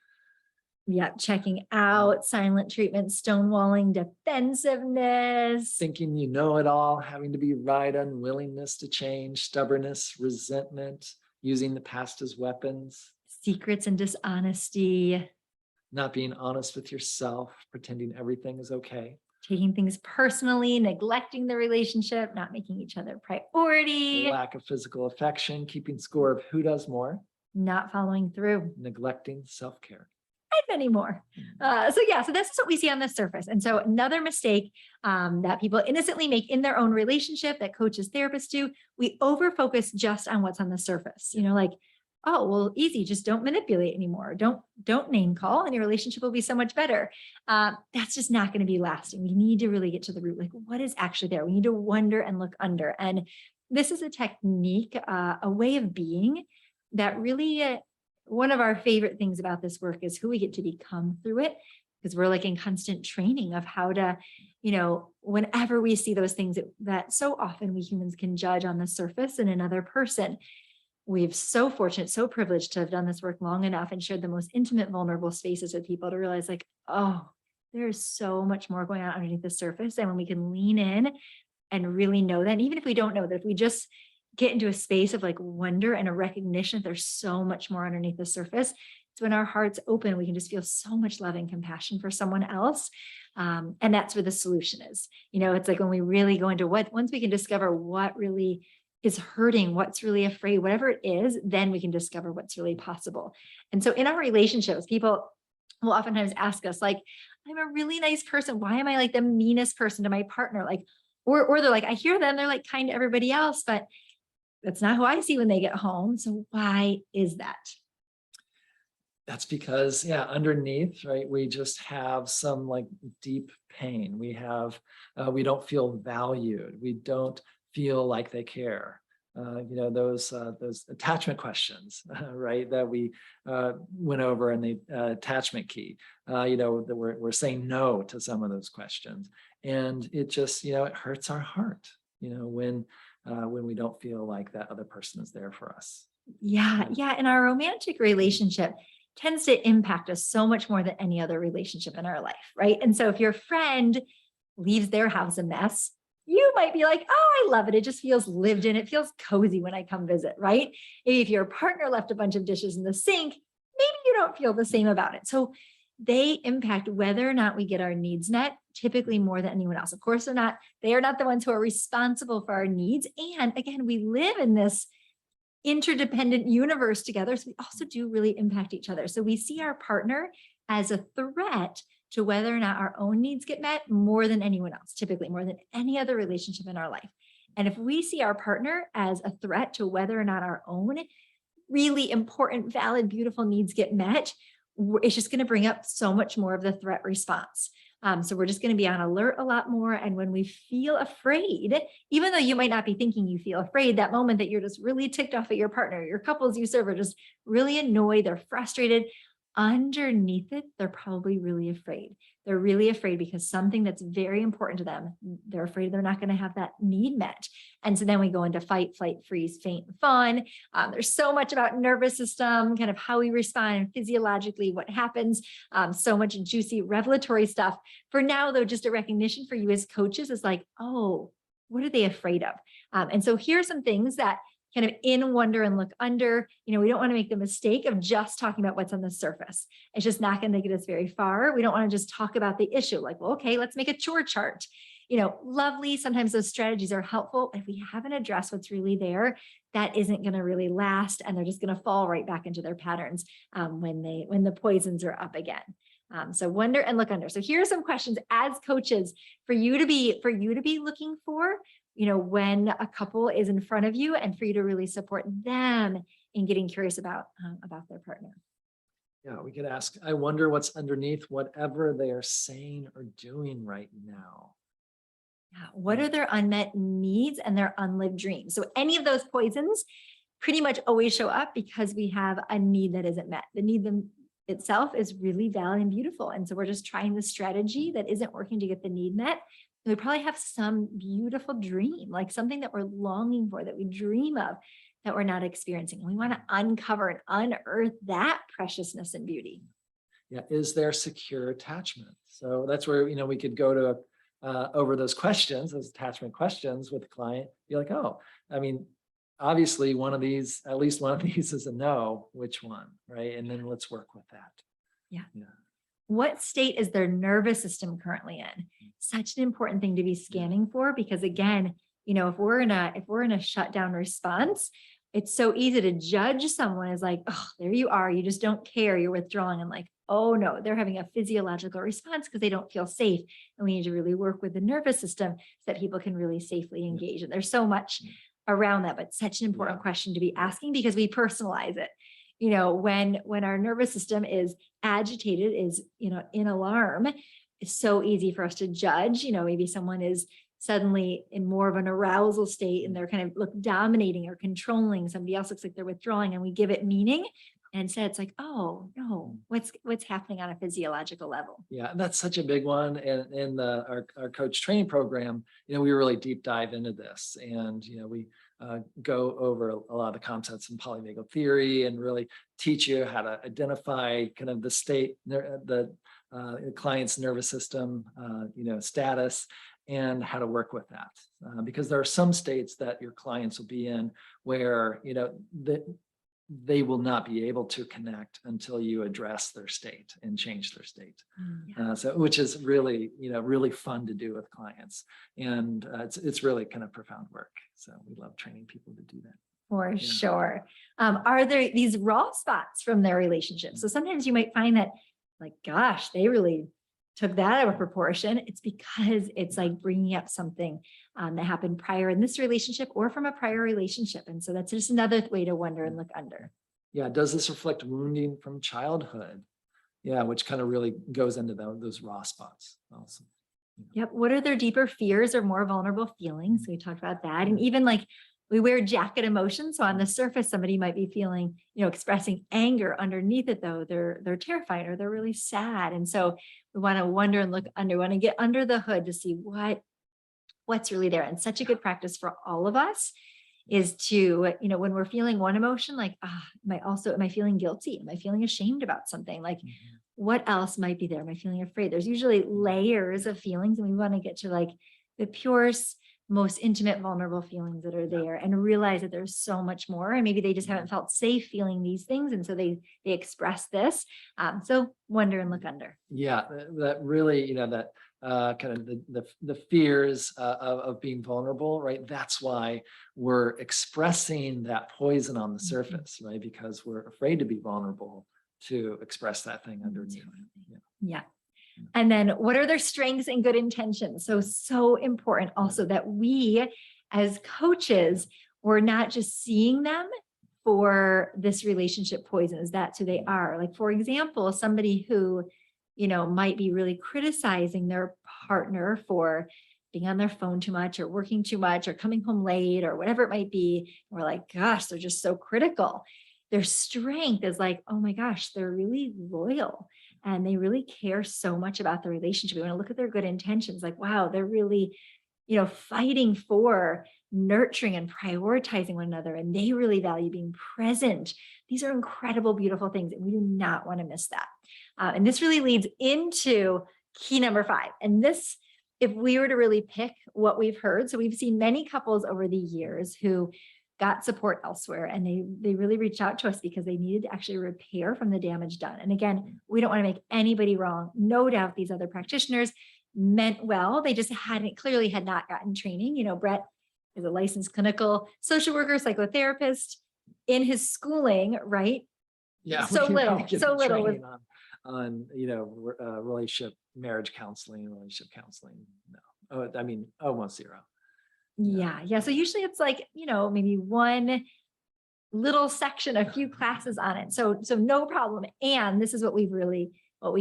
Yeah, checking out, silent treatment, stonewalling, defensiveness. Thinking you know it all, having to be right, unwillingness to change, stubbornness, resentment, using the past as weapons. Secrets and dishonesty. Not being honest with yourself, pretending everything is okay. Taking things personally, neglecting the relationship, not making each other a priority. Lack of physical affection, keeping score of who does more. Not following through. Neglecting self-care. And many more. So this is what we see on the surface. And so another mistake that people innocently make in their own relationship, that coaches, therapists do, we over-focus just on what's on the surface. Like, oh, well, easy, just don't manipulate anymore. Don't name call, and your relationship will be so much better. That's just not going to be lasting. We need to really get to the root, like what is actually there? We need to wonder and look under. And this is a technique, a way of being that really, one of our favorite things about this work is who we get to become through it, because we're like in constant training of how to, whenever we see those things that so often we humans can judge on the surface in another person. We've so fortunate, so privileged to have done this work long enough and shared the most intimate, vulnerable spaces with people to realize like, oh, there's so much more going on underneath the surface. And when we can lean in and really know that, and even if we don't know that, if we just get into a space of like wonder and a recognition that there's so much more underneath the surface, it's when our hearts open, we can just feel so much love and compassion for someone else. And that's where the solution is. It's like when we really go into once we can discover what really is hurting, what's really afraid, whatever it is, then we can discover what's really possible. And so in our relationships, people will oftentimes ask us like, I'm a really nice person. Why am I like the meanest person to my partner? Like, or they're like, I hear them, they're like kind to everybody else, but that's not who I see when they get home. So why is that? That's because, underneath, right, we just have some like deep pain. We don't feel valued. We don't feel like they care. Those attachment questions, right, that we went over in the attachment key, that we're saying no to some of those questions. And it just, it hurts our heart, when we don't feel like that other person is there for us. Yeah. And our romantic relationship tends to impact us so much more than any other relationship in our life, right? And so if your friend leaves their house a mess, you might be like, oh, I love it. It just feels lived in. It feels cozy when I come visit, right? If your partner left a bunch of dishes in the sink, maybe you don't feel the same about it. So they impact whether or not we get our needs met, typically more than anyone else. Of course, they are not the ones who are responsible for our needs. And again, we live in this interdependent universe together. So we also do really impact each other. So we see our partner as a threat to whether or not our own needs get met more than anyone else, typically more than any other relationship in our life. And if we see our partner as a threat to whether or not our own really important, valid, beautiful needs get met, it's just going to bring up so much more of the threat response. So we're just going to be on alert a lot more. And when we feel afraid, even though you might not be thinking you feel afraid, that moment that you're just really ticked off at your partner, your couples you serve are just really annoyed, they're frustrated. underneath it, they're probably really afraid. They're really afraid because something that's very important to them, they're afraid they're not going to have that need met. And so then we go into fight, flight, freeze, faint, and fawn. There's so much about nervous system, kind of how we respond physiologically, what happens, so much juicy revelatory stuff. For now, though, just a recognition for you as coaches is like, oh, what are they afraid of? And so here are some things that kind of in wonder and look under, we don't want to make the mistake of just talking about what's on the surface. It's just not going to get us very far. We don't want to just talk about the issue like, well, okay, let's make a chore chart. Lovely. Sometimes those strategies are helpful. If we haven't addressed what's really there, that isn't going to really last. And they're just going to fall right back into their patterns when the poisons are up again. So wonder and look under. So here are some questions as coaches for you to be looking for, when a couple is in front of you, and for you to really support them in getting curious about their partner. Yeah, we could ask, I wonder what's underneath whatever they are saying or doing right now. Yeah. What are their unmet needs and their unlived dreams? So any of those poisons pretty much always show up because we have a need that isn't met. The need itself is really valid and beautiful. And so we're just trying the strategy that isn't working to get the need met. We probably have some beautiful dream, like something that we're longing for, that we dream of, that we're not experiencing. We want to uncover and unearth that preciousness and beauty. Yeah, is there secure attachment? So that's where, we could go to over those questions, those attachment questions with the client. Be like, oh, obviously at least one of these is a no. Which one, right? And then let's work with that. Yeah. What state is their nervous system currently in? Such an important thing to be scanning for, because again, if we're in a shutdown response, it's so easy to judge someone as like, oh, there you are. You just don't care. You're withdrawing. And like, oh no, they're having a physiological response because they don't feel safe. And we need to really work with the nervous system so that people can really safely engage. And there's so much around that, but such an important question to be asking because we personalize it. When our nervous system is agitated, is, in alarm, it's so easy for us to judge. Maybe someone is suddenly in more of an arousal state and they're kind of look dominating or controlling. Somebody else looks like they're withdrawing, and we give it meaning. And instead it's like, oh no, what's happening on a physiological level? Yeah, that's such a big one. And in our coach training program, we really deep dive into this, and we go over a lot of the concepts in polyvagal theory and really teach you how to identify kind of the state, the client's nervous system, status, and how to work with that. Because there are some states that your clients will be in where, they will not be able to connect until you address their state and change their state. So, which is really, really fun to do with clients. And it's really kind of profound work. So we love training people to do that. For sure. Are there these raw spots from their relationship? So sometimes you might find that like, gosh, they really took that out of proportion. It's because it's like bringing up something that happened prior in this relationship or from a prior relationship. And so that's just another way to wonder and look under. Yeah. Does this reflect wounding from childhood? Yeah. Which kind of really goes into those raw spots also. Yep. What are their deeper fears or more vulnerable feelings? We talked about that. And even like we wear jacket emotions. So on the surface, somebody might be feeling, expressing anger. Underneath it though, they're terrified or they're really sad. And so we want to wonder and look under, want to get under the hood to see what's really there. And such a good practice for all of us is to, when we're feeling one emotion, like, am I feeling guilty? Am I feeling ashamed about something? Like, what else might be there? Am I feeling afraid? There's usually layers of feelings, and we want to get to like the purest, most intimate, vulnerable feelings that are there, and realize that there's so much more. And maybe they just haven't felt safe feeling these things. And so they express this. So wonder and look under. Yeah, that really, that kind of the fears of being vulnerable, right? That's why we're expressing that poison on the surface, right? Because we're afraid to be vulnerable to express that thing underneath. Yeah. And then what are their strengths and good intentions? So important also that we as coaches, we're not just seeing them for this relationship poison. Is that who they are? Like, for example, somebody who, might be really criticizing their partner for being on their phone too much or working too much or coming home late or whatever it might be. We're like, gosh, they're just so critical. their strength is like, oh my gosh, they're really loyal and they really care so much about the relationship. We want to look at their good intentions, like, wow, they're really, fighting for nurturing and prioritizing one another. And they really value being present. These are incredible, beautiful things. And we do not want to miss that. And this really leads into key number 5. And this, if we were to really pick what we've heard, so we've seen many couples over the years who got support elsewhere, and they really reached out to us because they needed to actually repair from the damage done. And again, we don't want to make anybody wrong. No doubt these other practitioners meant well. They just clearly had not gotten training. Bret is a licensed clinical social worker, psychotherapist in his schooling, right? Yeah. So we little, get so the little. training on relationship, marriage counseling, relationship counseling. No, almost zero. Yeah. So usually it's like, maybe one little section, a few classes on it. So no problem. And this is what we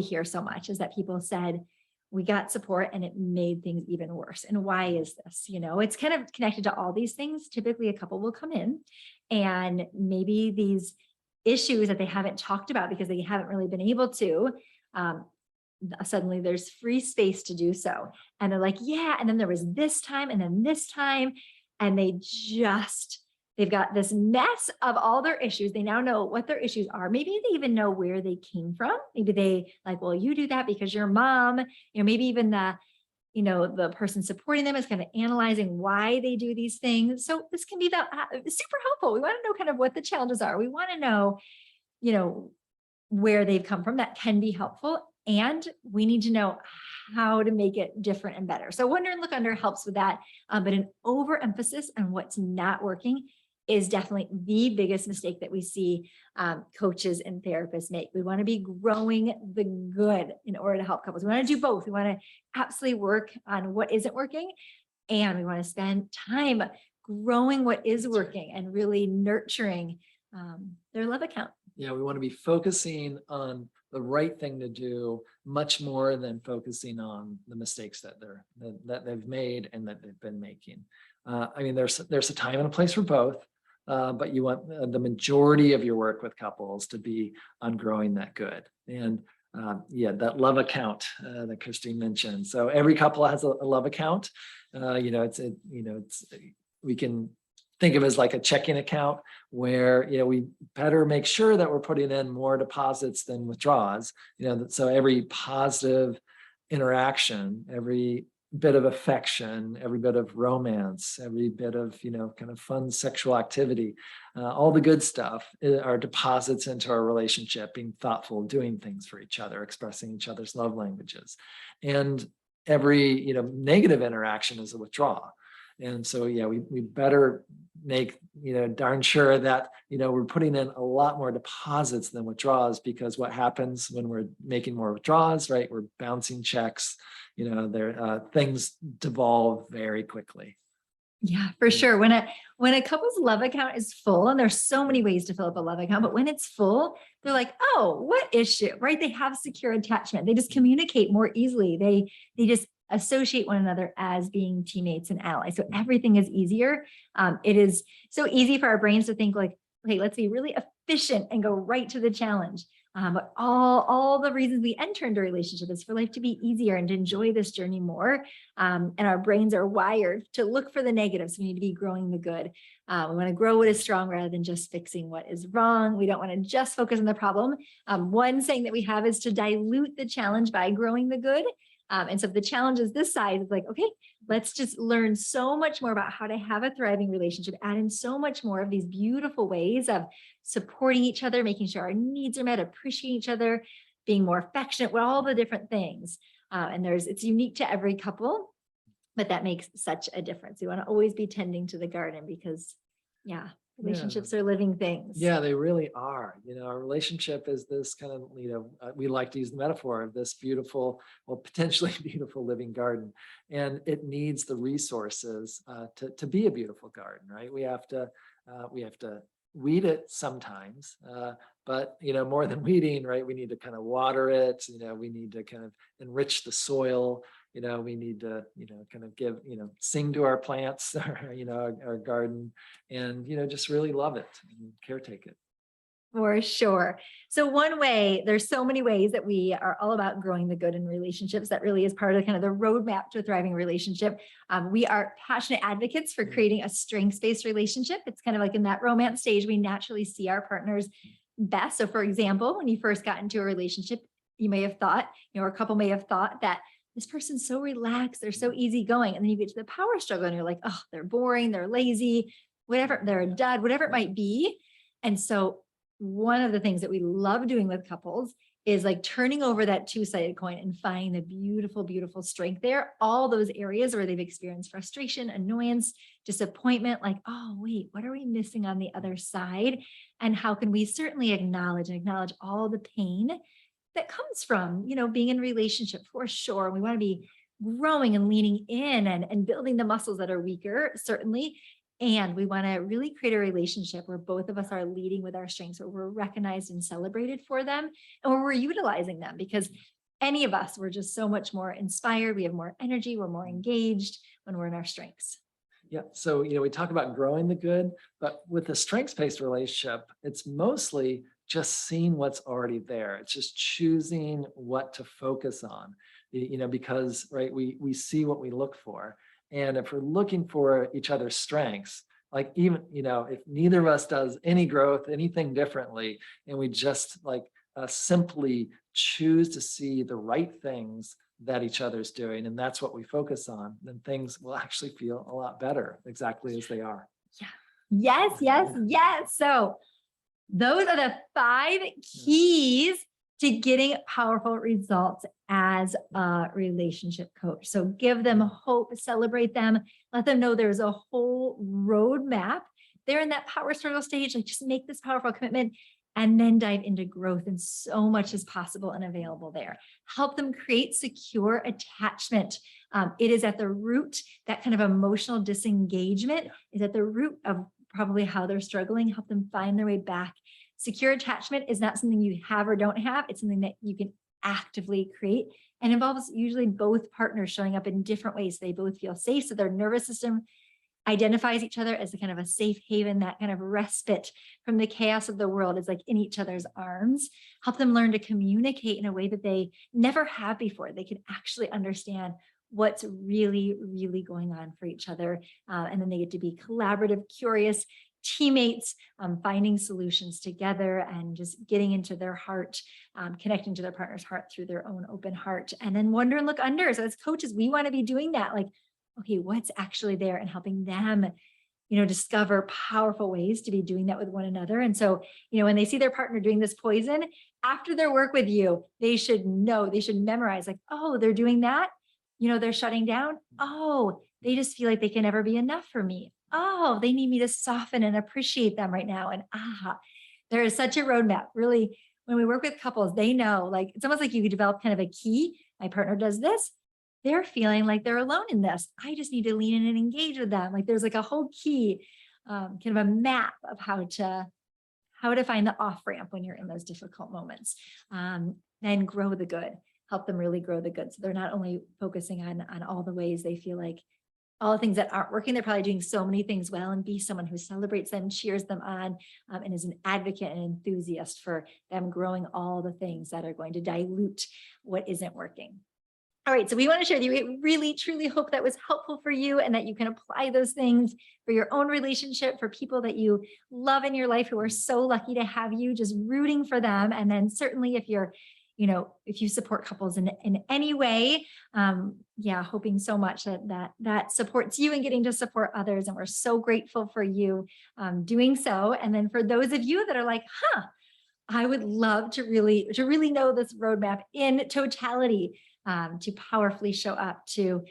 hear so much is that people said, we got support and it made things even worse. And why is this? It's kind of connected to all these things. Typically a couple will come in and maybe these issues that they haven't talked about because they haven't really been able to, suddenly there's free space to do so. And they're like, yeah. And then there was this time and then this time, and they've got this mess of all their issues. They now know what their issues are. Maybe they even know where they came from. Maybe they like, well, you do that because your mom, maybe even the person supporting them is kind of analyzing why they do these things. So this can be super helpful. We want to know kind of what the challenges are. We want to know, where they've come from. That can be helpful. And we need to know how to make it different and better. So Wonder and Look Under helps with that. But an overemphasis on what's not working is definitely the biggest mistake that we see coaches and therapists make. We want to be growing the good in order to help couples. We want to do both. We want to absolutely work on what isn't working, and we want to spend time growing what is working and really nurturing their love account. Yeah, we want to be focusing on the right thing to do much more than focusing on the mistakes that they've made and that they've been making. There's a time and a place for both. But you want the majority of your work with couples to be on growing that good. And that love account that Christine mentioned. So every couple has a love account. We can think of it as like a checking account where, we better make sure that we're putting in more deposits than withdrawals. So every positive interaction, every bit of affection, every bit of romance, every bit of, kind of fun sexual activity, all the good stuff are deposits into our relationship, being thoughtful, doing things for each other, expressing each other's love languages. And every, negative interaction is a withdrawal. And so, we better make, darn sure that, we're putting in a lot more deposits than withdrawals, because what happens when we're making more withdrawals, right? We're bouncing checks, things devolve very quickly. Yeah, for sure. When a couple's love account is full, and there's so many ways to fill up a love account, but when it's full, they're like, oh, what issue, right? They have secure attachment. They just communicate more easily. They just associate one another as being teammates and allies. So everything is easier. It is so easy for our brains to think like, okay, let's be really efficient and go right to the challenge. But all the reasons we enter into a relationship is for life to be easier and to enjoy this journey more. And our brains are wired to look for the negatives. We need to be growing the good. We want to grow what is strong rather than just fixing what is wrong. We don't want to just focus on the problem. One saying that we have is to dilute the challenge by growing the good. And so if the challenge is this side, it's like, okay, let's just learn so much more about how to have a thriving relationship, add in so much more of these beautiful ways of supporting each other, making sure our needs are met, appreciating each other, being more affectionate, with all the different things. And it's unique to every couple, but that makes such a difference. We want to always be tending to the garden because, relationships are living things. Yeah, they really are. Our relationship is this kind of, we like to use the metaphor of this beautiful, well, potentially beautiful living garden. And it needs the resources to be a beautiful garden, right? We have to weed it sometimes, but more than weeding, right? We need to kind of water it. We need to kind of enrich the soil. We need to, kind of give, sing to our plants, our garden, and, just really love it and caretake it. For sure. So one way, there's so many ways that we are all about growing the good in relationships. That really is part of kind of the roadmap to a thriving relationship. We are passionate advocates for creating a strengths-based relationship. It's kind of like in that romance stage, we naturally see our partners best. So for example, when you first got into a relationship, you may have thought, or a couple may have thought that this person's so relaxed, they're so easygoing. And then you get to the power struggle and you're like, oh, they're boring, they're lazy, whatever, they're a dud, whatever it might be. And so one of the things that we love doing with couples is like turning over that two-sided coin and finding the beautiful, beautiful strength there. All those areas where they've experienced frustration, annoyance, disappointment, like, oh, wait, what are we missing on the other side? And how can we certainly acknowledge all the pain that comes from, being in relationship for sure. We want to be growing and leaning in and building the muscles that are weaker, certainly. And we want to really create a relationship where both of us are leading with our strengths, where we're recognized and celebrated for them, and where we're utilizing them, because any of us, we're just so much more inspired. We have more energy. We're more engaged when we're in our strengths. Yeah. So, we talk about growing the good, but with a strengths-based relationship, it's mostly just seeing what's already there. It's just choosing what to focus on, because, right, we see what we look for. And if we're looking for each other's strengths, like even, if neither of us does any growth, anything differently, and we just simply choose to see the right things that each other's doing, and that's what we focus on, then things will actually feel a lot better exactly as they are. Yeah. Yes, yes, yes. So those are the 5 keys to getting powerful results as a relationship coach. So give them hope, celebrate them, let them know there's a whole roadmap. They're in that power struggle stage, like just make this powerful commitment and then dive into growth, and so much is possible and available there. Help them create secure attachment. It is at the root, that kind of emotional disengagement is at the root of probably how they're struggling. Help them find their way back. Secure attachment is not something you have or don't have. It's something that you can actively create, and involves usually both partners showing up in different ways. So they both feel safe. So their nervous system identifies each other as a kind of a safe haven, that kind of respite from the chaos of the world is like in each other's arms. Help them learn to communicate in a way that they never have before. They can actually understand what's really, really going on for each other. And then they get to be collaborative, curious teammates, finding solutions together and just getting into their heart, connecting to their partner's heart through their own open heart. And then wonder and look under. So as coaches, we want to be doing that. Like, okay, what's actually there, and helping them, discover powerful ways to be doing that with one another. And so, when they see their partner doing this poison, after their work with you, they should know, they should memorize, like, oh, they're doing that. They're shutting down. Oh, they just feel like they can never be enough for me. Oh, they need me to soften and appreciate them right now. And there is such a roadmap. Really, when we work with couples, they know, like, it's almost like you could develop kind of a key. My partner does this. They're feeling like they're alone in this. I just need to lean in and engage with them. Like there's like a whole key, kind of a map of how to find the off ramp when you're in those difficult moments. Then grow the good. Help them really grow the good. So they're not only focusing on all the ways they feel like all the things that aren't working, they're probably doing so many things well, and be someone who celebrates them, cheers them on, and is an advocate and enthusiast for them growing all the things that are going to dilute what isn't working. All right, so we want to share with you. We really, truly hope that was helpful for you, and that you can apply those things for your own relationship, for people that you love in your life who are so lucky to have you, just rooting for them. And then certainly if you're, if you support couples in any way, hoping so much that supports you and getting to support others. And we're so grateful for you doing so. And then for those of you that are like, I would love to really know this roadmap in totality, to powerfully show up, to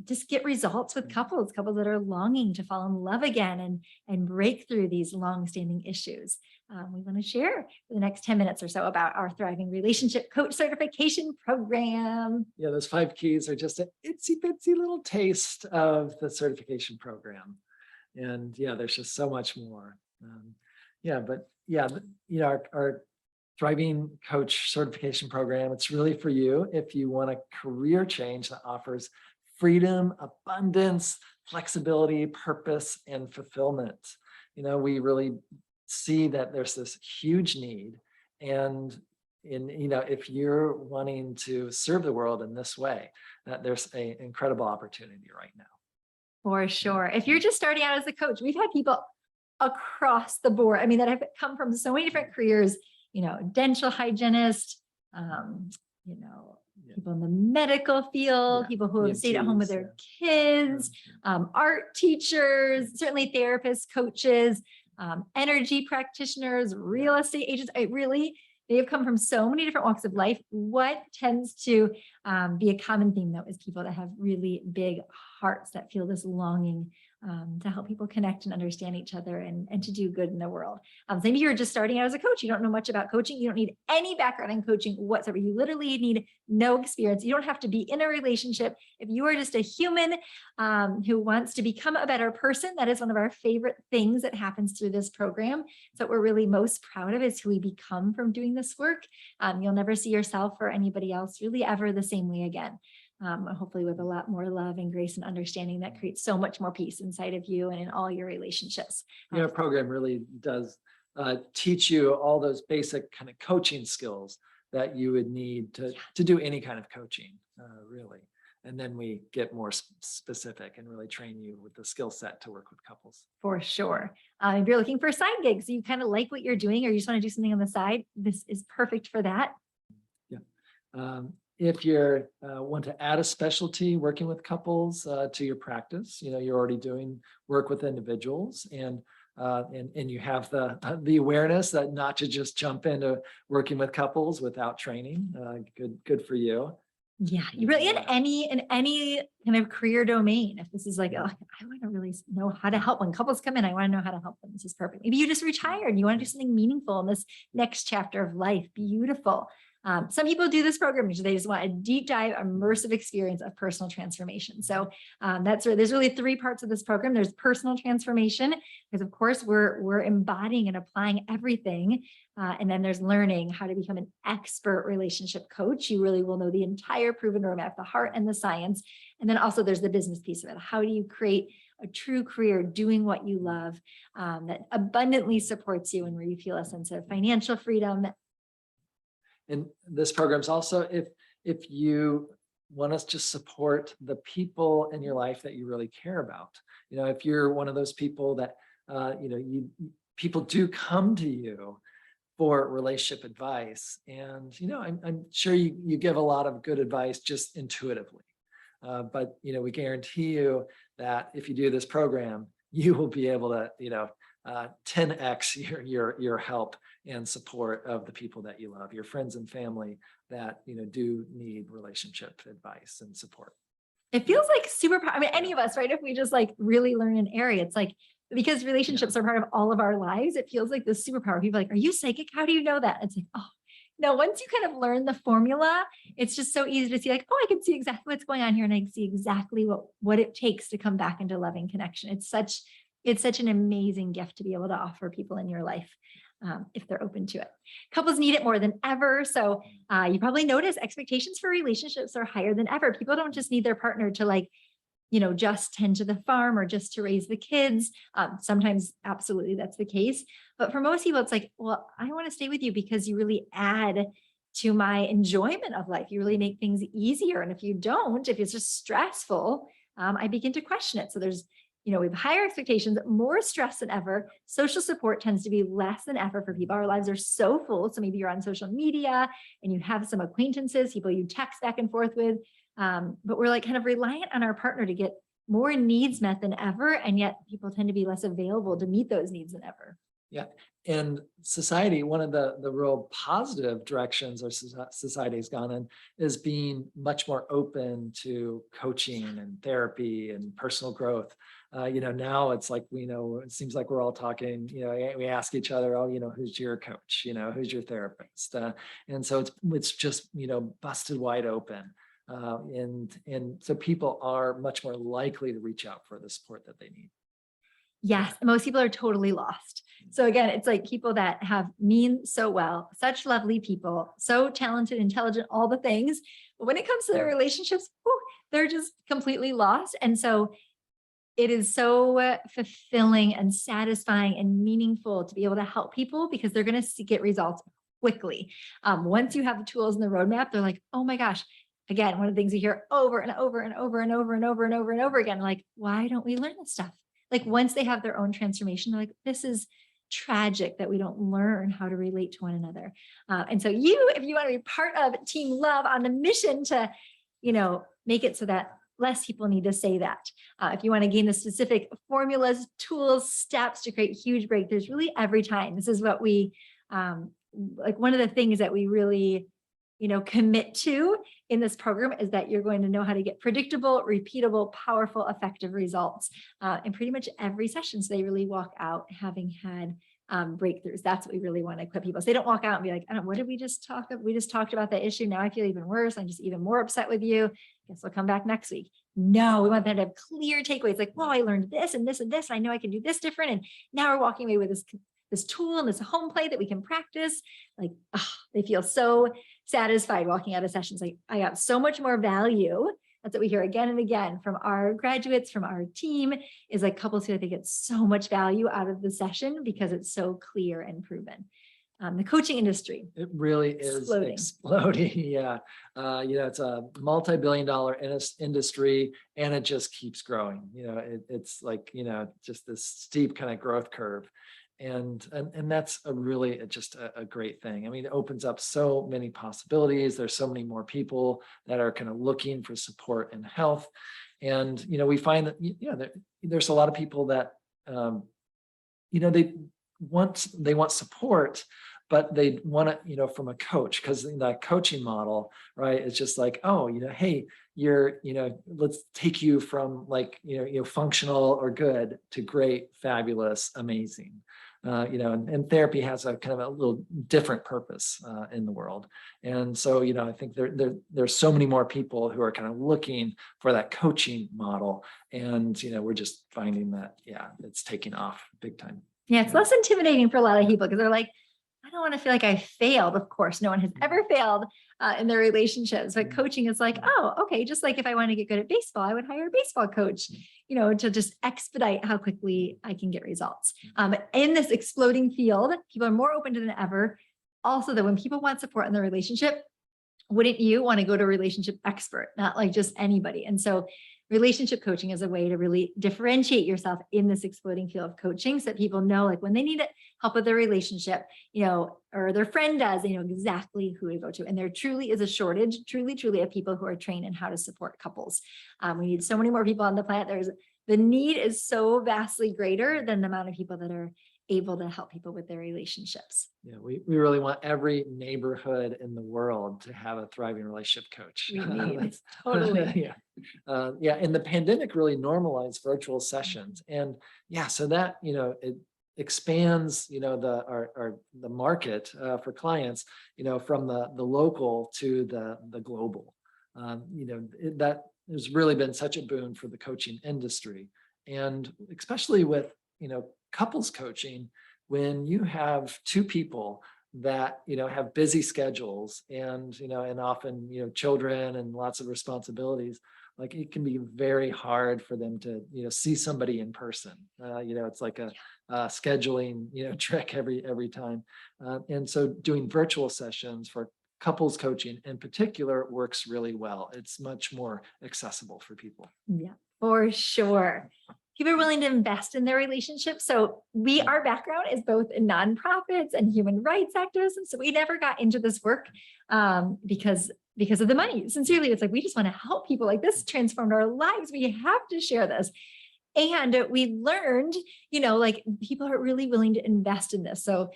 just get results with couples that are longing to fall in love again and break through these long-standing issues. We want to share for the next 10 minutes or so about our Thriving Relationship Coach Certification Program. Yeah, those 5 keys are just an itsy bitsy little taste of the certification program. And yeah, there's just so much more. Our Thriving Coach Certification Program, it's really for you if you want a career change that offers freedom, abundance, flexibility, purpose, and fulfillment. We really see that there's this huge need. And if you're wanting to serve the world in this way, that there's an incredible opportunity right now. For sure. If you're just starting out as a coach, we've had people across the board. I mean, that have come from so many different careers, dental hygienist, people in the medical field, people who have stayed at home with their kids, art teachers, certainly therapists, coaches, energy practitioners, real estate agents. They have come from so many different walks of life. What tends to be a common theme, though, is people that have really big hearts that feel this longing to help people connect and understand each other and to do good in the world. So maybe you're just starting out as a coach. You don't know much about coaching. You don't need any background in coaching whatsoever. You literally need no experience. You don't have to be in a relationship. If you are just a human who wants to become a better person, that is one of our favorite things that happens through this program. So what we're really most proud of is who we become from doing this work. You'll never see yourself or anybody else really ever the same way again. Hopefully with a lot more love and grace and understanding that creates so much more peace inside of you and in all your relationships. Our program really does teach you all those basic kind of coaching skills that you would need to do any kind of coaching, really. And then we get more specific and really train you with the skill set to work with couples. For sure. If you're looking for side gigs, you kind of like what you're doing, or you just want to do something on the side, this is perfect for that. Yeah. If you want to add a specialty working with couples to your practice, you're already doing work with individuals, and you have the awareness that not to just jump into working with couples without training. Good for you. Yeah, you really in any kind of career domain. If this is like, oh, I want to really know how to help when couples come in, I want to know how to help them. This is perfect. Maybe you just retired and you want to do something meaningful in this next chapter of life. Beautiful. Some people do this program because they just want a deep dive, immersive experience of personal transformation. So that's where there's really three parts of this program. There's personal transformation, because of course we're embodying and applying everything. And then there's learning how to become an expert relationship coach. You really will know the entire proven roadmap, the heart and the science. And then also there's the business piece of it. How do you create a true career doing what you love that abundantly supports you and where you feel a sense of financial freedom. And this program's also, if you want us to support the people in your life that you really care about, if you're one of those people that, people do come to you for relationship advice, and, I'm sure you give a lot of good advice just intuitively. But, we guarantee you that if you do this program, you will be able to, 10x your help and support of the people that you love, your friends and family that, do need relationship advice and support. It feels like superpower. I mean, any of us, right? If we just like really learn an area, it's like, because relationships are part of all of our lives, it feels like this superpower. People are like, are you psychic? How do you know that? It's like, oh, no, once you kind of learn the formula, it's just so easy to see like, oh, I can see exactly what's going on here. And I can see exactly what it takes to come back into loving connection. It's such an amazing gift to be able to offer people in your life if they're open to it. Couples need it more than ever. So you probably notice expectations for relationships are higher than ever. People don't just need their partner to just tend to the farm or just to raise the kids. Sometimes absolutely that's the case. But for most people, it's like, well, I want to stay with you because you really add to my enjoyment of life. You really make things easier. And if you don't, if it's just stressful, I begin to question it. So there's, we have higher expectations, more stress than ever. Social support tends to be less than ever for people. Our lives are so full. So maybe you're on social media and you have some acquaintances, people you text back and forth with. But we're like kind of reliant on our partner to get more needs met than ever. And yet people tend to be less available to meet those needs than ever. Yeah. And society, one of the real positive directions our society has gone in is being much more open to coaching and therapy and personal growth. Now it's like, it seems like we're all talking, we ask each other, oh, who's your coach? Who's your therapist? And so it's just, busted wide open. And so people are much more likely to reach out for the support that they need. Yes, most people are totally lost. So again, it's like people that mean so well, such lovely people, so talented, intelligent, all the things. But when it comes to their relationships, they're just completely lost. And so it is so fulfilling and satisfying and meaningful to be able to help people because they're going to get results quickly. Once you have the tools and the roadmap, they're like, oh my gosh. Again, one of the things you hear over and over and over and over and over and over and over again, like, why don't we learn this stuff? Like once they have their own transformation, they're like, this is tragic that we don't learn how to relate to one another. And so if you want to be part of Team Love on the mission to, make it so that less people need to say that. If you want to gain the specific formulas, tools, steps to create huge breakthroughs, really every time. This is what we, like one of the things that we really, commit to in this program is that you're going to know how to get predictable, repeatable, powerful, effective results in pretty much every session. So they really walk out having had breakthroughs. That's what we really want to equip people. So they don't walk out and be like, I don't know, what did we just talk about? We just talked about that issue. Now I feel even worse. I'm just even more upset with you. Guess I'll come back next week. No, we want them to have clear takeaways like, well, I learned this and this and this, and I know I can do this different. And now we're walking away with this tool and this home play that we can practice. Like, they feel so satisfied walking out of sessions. Like, I got so much more value. That's what we hear again and again from our graduates, from our team, is like couples who they get so much value out of the session because it's so clear and proven. The coaching industry. It really is exploding. Yeah. It's a multi-billion-dollar industry and it just keeps growing. It's like, just this steep kind of growth curve. And that's just a great thing. I mean, it opens up so many possibilities. There's so many more people that are kind of looking for support and health. And, we find that, there's a lot of people that, they want support, but they want it, from a coach, because that coaching model, right, it's just like, oh, hey, let's take you from like, functional or good to great, fabulous, amazing. And therapy has a kind of a little different purpose in the world. And so, I think there's so many more people who are kind of looking for that coaching model. And, we're just finding that, it's taking off big time. Yeah, it's less intimidating for a lot of people because they're like, I don't want to feel like I failed. Of course, no one has ever failed in their relationships, but coaching is like, oh, okay. Just like if I want to get good at baseball, I would hire a baseball coach, to just expedite how quickly I can get results. In this exploding field, people are more open to than ever. Also, that when people want support in their relationship, wouldn't you want to go to a relationship expert, not like just anybody? And so relationship coaching is a way to really differentiate yourself in this exploding field of coaching so that people know, like when they need help with their relationship, or their friend does, they know exactly who to go to. And there truly is a shortage, truly of people who are trained in how to support couples. We need so many more people on the planet. The need is so vastly greater than the amount of people that are able to help people with their relationships. Yeah, we really want every neighborhood in the world to have a thriving relationship coach. Totally. And the pandemic really normalized virtual sessions. And so that, it expands, the market for clients, from the local to the global. That has really been such a boon for the coaching industry. And especially with, couples coaching, when you have two people that, have busy schedules and, and often, children and lots of responsibilities, like it can be very hard for them to, see somebody in person. It's like a scheduling, trick every time. And so doing virtual sessions for couples coaching in particular works really well. It's much more accessible for people. Yeah, for sure. People are willing to invest in their relationships. So our background is both in nonprofits and human rights activism. So we never got into this work because of the money. Sincerely, it's like, we just want to help people. Like, this transformed our lives. We have to share this. And we learned, like people are really willing to invest in this. So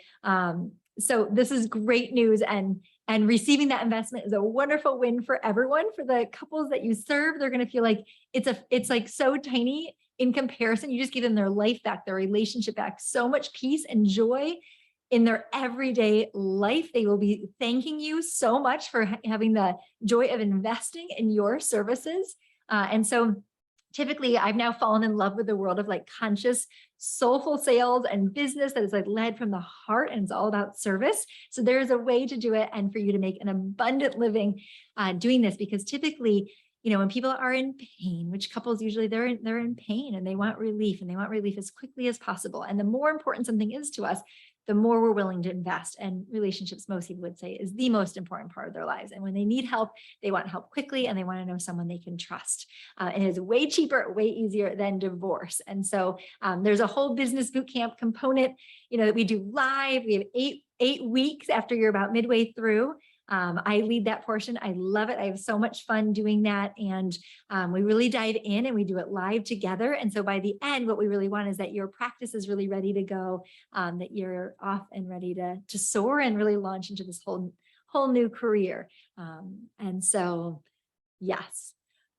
this is great news. And receiving that investment is a wonderful win for everyone. For the couples that you serve, they're going to feel like it's like so tiny in comparison. You just give them their life back, their relationship back, so much peace and joy in their everyday life. They will be thanking you so much for having the joy of investing in your services. And so typically I've now fallen in love with the world of like conscious, soulful sales and business that is like led from the heart, and it's all about service. So there's a way to do it and for you to make an abundant living doing this, because typically when people are in pain, which couples usually they're in pain and they want relief, and they want relief as quickly as possible. And the more important something is to us, the more we're willing to invest. And relationships, most people would say, is the most important part of their lives. And when they need help, they want help quickly, and they want to know someone they can trust. And it's way cheaper, way easier than divorce. And so there's a whole business boot camp component, that we do live. We have eight weeks after you're about midway through. I lead that portion. I love it. I have so much fun doing that. And we really dive in and we do it live together. And so by the end, what we really want is that your practice is really ready to go, that you're off and ready to soar and really launch into this whole new career. And so, yes.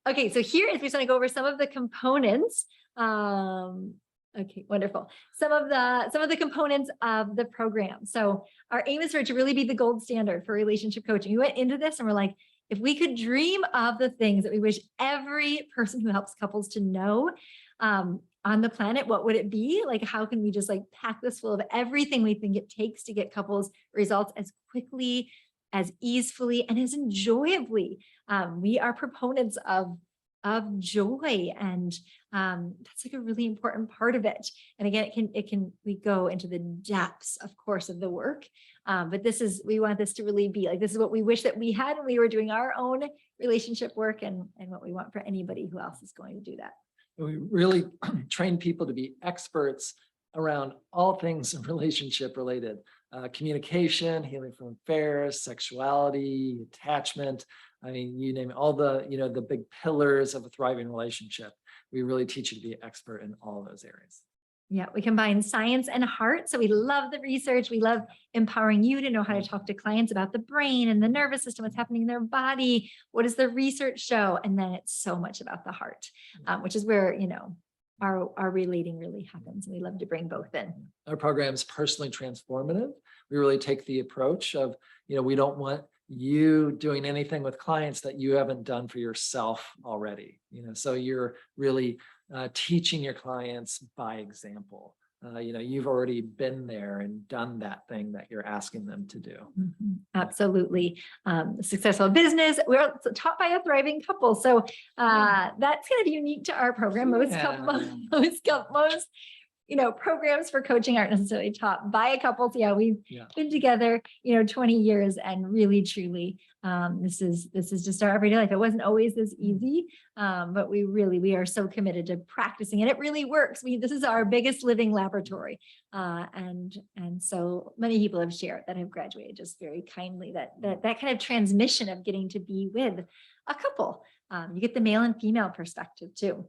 Okay, so here is, we just want to go over some of the components. Okay, wonderful. Some of the components of the program. So our aim is for it to really be the gold standard for relationship coaching. We went into this and we're like, if we could dream of the things that we wish every person who helps couples to know on the planet, what would it be? Like, how can we just pack this full of everything we think it takes to get couples results as quickly, as easily, and as enjoyably? We are proponents of joy, and that's a really important part of it. And again, we go into the depths, of course, of the work, but we want this to really be this is what we wish that we had when we were doing our own relationship work, and what we want for anybody who else is going to do that. We really train people to be experts around all things relationship related, communication, healing from affairs, sexuality, attachment. I mean, you name it, all the, the big pillars of a thriving relationship. We really teach you to be an expert in all those areas. Yeah, we combine science and heart. So we love the research. We love empowering you to know how to talk to clients about the brain and the nervous system, what's happening in their body. What does the research show? And then it's so much about the heart, which is where, our relating really happens. And we love to bring both in. Our program is personally transformative. We really take the approach of, we don't want you doing anything with clients that you haven't done for yourself already. So you're really teaching your clients by example. You've already been there and done that thing that you're asking them to do. Mm-hmm. Absolutely. Successful business. We're taught by a thriving couple. So that's kind of unique to our program. Most programs for coaching aren't necessarily taught by a couple. So yeah, we've been together, 20 years, and really, truly, this is just our everyday life. It wasn't always this easy, but we are so committed to practicing, and it really works. This is our biggest living laboratory. And so many people have shared that have graduated just very kindly, that kind of transmission of getting to be with a couple. You get the male and female perspective too.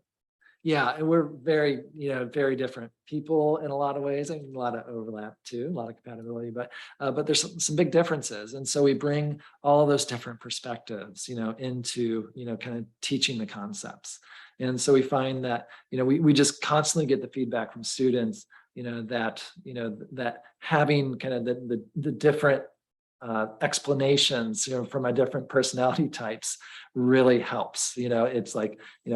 Yeah, and we're very, very different people in a lot of ways, and a lot of overlap too, a lot of compatibility, but there's some big differences. And so we bring all those different perspectives, into, kind of teaching the concepts. And so we find that, we just constantly get the feedback from students, that having kind of the different explanations, from a different personality types really helps. It's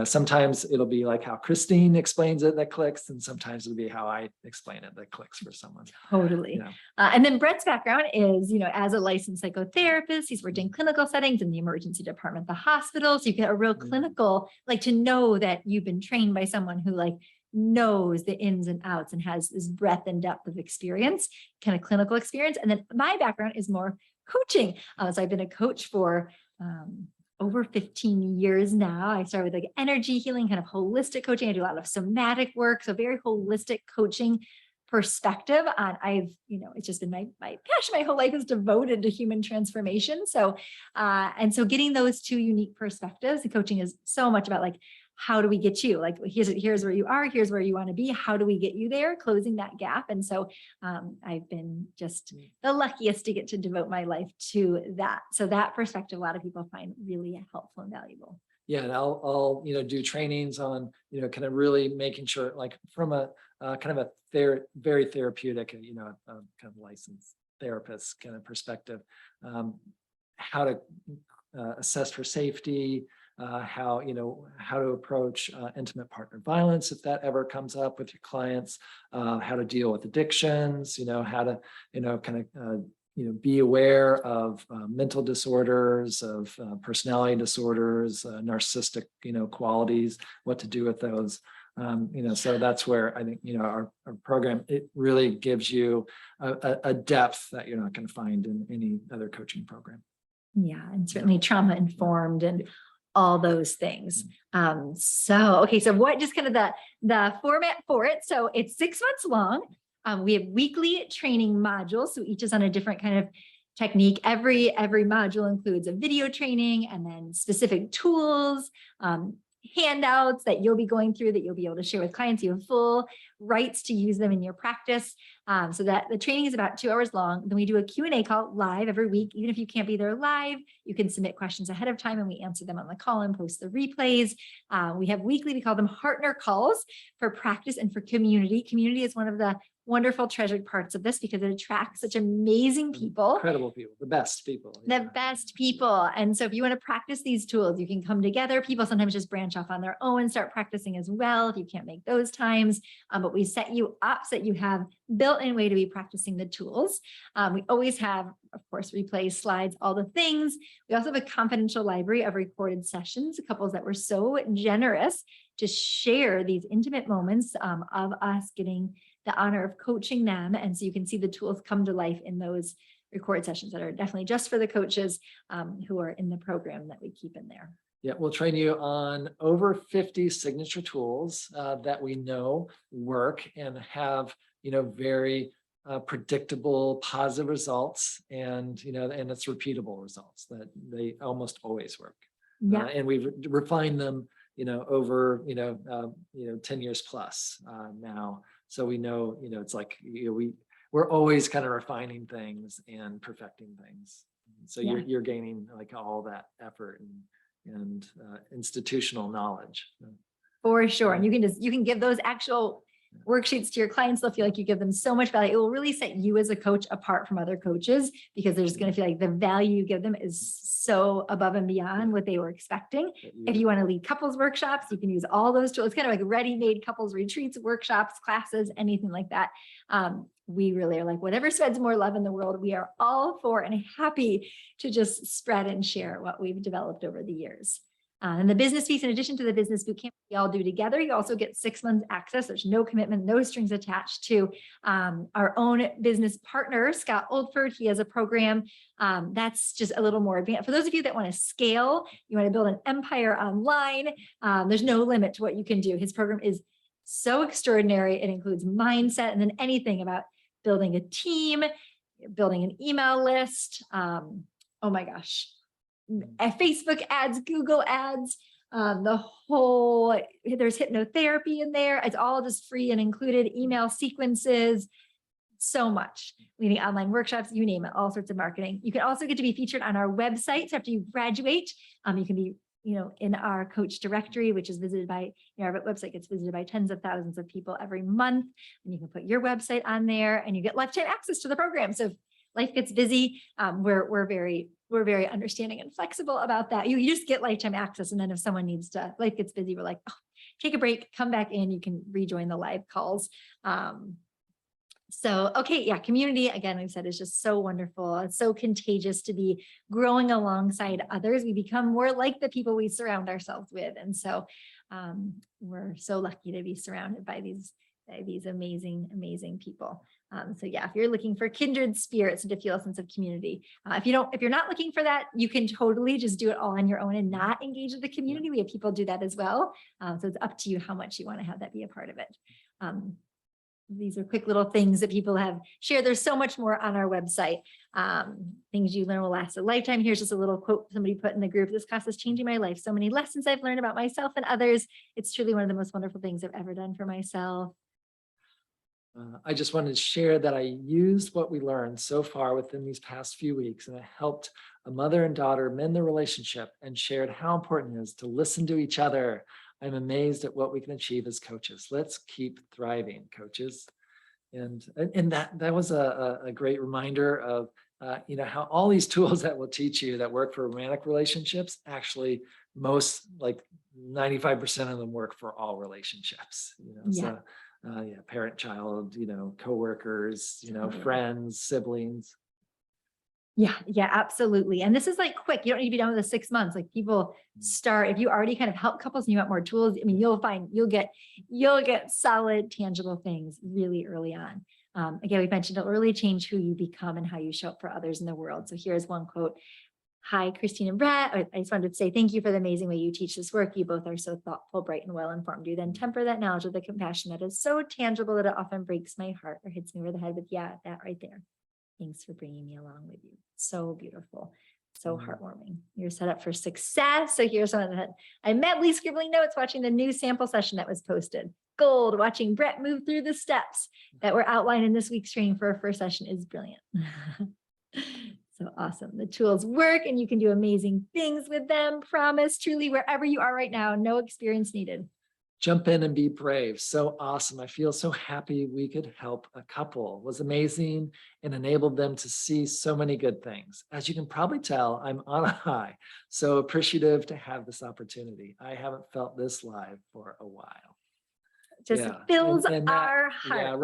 sometimes it'll be like how Christine explains it that clicks, and sometimes it'll be how I explain it that clicks for someone. Totally. And then Bret's background is, as a licensed psychotherapist, he's worked in clinical settings in the emergency department, the hospital. So you get a real clinical, to know that you've been trained by someone who knows the ins and outs and has this breadth and depth of experience, kind of clinical experience. And then my background is more coaching. So I've been a coach for over 15 years now. I started with energy healing, kind of holistic coaching. I do a lot of somatic work, so very holistic coaching perspective on it's just been my passion. My whole life is devoted to human transformation. So so getting those two unique perspectives, the coaching is so much about how do we get you? Here's where you are, here's where you want to be. How do we get you there? Closing that gap. And so I've been just the luckiest to get to devote my life to that. So that perspective, a lot of people find really helpful and valuable. Yeah, and I'll do trainings on, kind of really making sure, from a kind of a very therapeutic, kind of licensed therapist kind of perspective, how to assess for safety, how to approach intimate partner violence if that ever comes up with your clients, how to deal with addictions, how to kind of be aware of mental disorders, of personality disorders, narcissistic, qualities, what to do with those. So that's where I think, our program, it really gives you a depth that you're not going to find in any other coaching program. Yeah, and certainly trauma informed and all those things. Okay, so what just kind of the format for it. So it's 6 months long. We have weekly training modules. So each is on a different kind of technique. Every module includes a video training and then specific tools, handouts that you'll be going through that you'll be able to share with clients. You have full rights to use them in your practice. So that the training is about 2 hours long. Then we do a Q&A call live every week. Even if you can't be there live, you can submit questions ahead of time and we answer them on the call and post the replays. We have weekly, we call them partner calls for practice and for community. Community is one of the wonderful treasured parts of this because it attracts such amazing people. Incredible people, the best people. The best people. And so if you want to practice these tools, you can come together. People sometimes just branch off on their own and start practicing as well if you can't make those times. But we set you up so that you have built-in way to be practicing the tools. We always have, of course, replays, slides, all the things. We also have a confidential library of recorded sessions, couples that were so generous to share these intimate moments of us getting the honor of coaching them. And so you can see the tools come to life in those record sessions that are definitely just for the coaches who are in the program that we keep in there. Yeah, we'll train you on over 50 signature tools that we know work and have, very predictable, positive results, and and it's repeatable results that they almost always work. Yeah, and we've refined them, over 10 years plus now. So we know, it's like we're always kind of refining things and perfecting things. So Yeah. you're gaining like all that effort and institutional knowledge. for sure. And you can give those actual worksheets to your clients. They'll feel like you give them so much value. It will really set you as a coach apart from other coaches because they're just going to feel like the value you give them is so above and beyond what they were expecting. If you want to lead couples workshops, you can use all those tools. It's kind of like ready-made couples retreats, workshops, classes, anything like that. We really are like, whatever spreads more love in the world, we are all for and happy to just spread and share what we've developed over the years. And the business piece, in addition to the business bootcamp we all do together, you also get 6 months access. There's no commitment, no strings attached to our own business partner, Scott Oldford. He has a program that's just a little more advanced. For those of you that want to scale, you want to build an empire online, there's no limit to what you can do. His program is so extraordinary. It includes mindset and then anything about building a team, building an email list. Oh my gosh. Facebook ads, Google ads, there's hypnotherapy in there. It's all just free and included, email sequences, so much, leading online workshops, you name it, all sorts of marketing. You can also get to be featured on our website. So after you graduate, you can be, in our coach directory, which is visited by, our website gets visited by tens of thousands of people every month. And you can put your website on there and you get lifetime access to the program. So if life gets busy, we're very understanding and flexible about that. You just get lifetime access. And then if someone life gets busy, we're like, oh, take a break, come back in, you can rejoin the live calls. Okay, yeah, community, again, we've said, is just so wonderful. It's so contagious to be growing alongside others. We become more like the people we surround ourselves with. And so we're so lucky to be surrounded by these amazing, amazing people. Yeah, if you're looking for kindred spirits and to feel a sense of community, if you're not looking for that, you can totally just do it all on your own and not engage with the community. We have people do that as well. So it's up to you how much you want to have that be a part of it. These are quick little things that people have shared. There's so much more on our website. Things you learn will last a lifetime. Here's just a little quote somebody put in the group. This class is changing my life. So many lessons I've learned about myself and others. It's truly one of the most wonderful things I've ever done for myself. I just wanted to share that I used what we learned so far within these past few weeks, and I helped a mother and daughter mend their relationship and shared how important it is to listen to each other. I'm amazed at what we can achieve as coaches. Let's keep thriving, coaches. And that was a great reminder of how all these tools that will teach you that work for romantic relationships, actually most, like 95% of them work for all relationships. Yeah. So parent, child, coworkers, Totally. friends, siblings. Yeah, absolutely. And this is like quick. You don't need to be done with the 6 months. Like people start, if you already kind of help couples and you want more tools, I mean, you'll get solid, tangible things really early on. Again, we mentioned it'll really change who you become and how you show up for others in the world. So here's one quote. Hi, Christine and Bret. I just wanted to say thank you for the amazing way you teach this work. You both are so thoughtful, bright, and well-informed. You then temper that knowledge with the compassion that is so tangible that it often breaks my heart or hits me over the head with, yeah, that right there. Thanks for bringing me along with you. So beautiful. So heartwarming. You're set up for success. So here's one that I'm madly scribbling notes watching the new sample session that was posted. Gold, watching Bret move through the steps that were outlined in this week's training for our first session is brilliant. So awesome. The tools work and you can do amazing things with them. Promise, truly, wherever you are right now, no experience needed. Jump in and be brave. So awesome. I feel so happy we could help a couple. It was amazing and enabled them to see so many good things. As you can probably tell, I'm on a high. So appreciative to have this opportunity. I haven't felt this live for a while. Just fills our hearts. Yeah,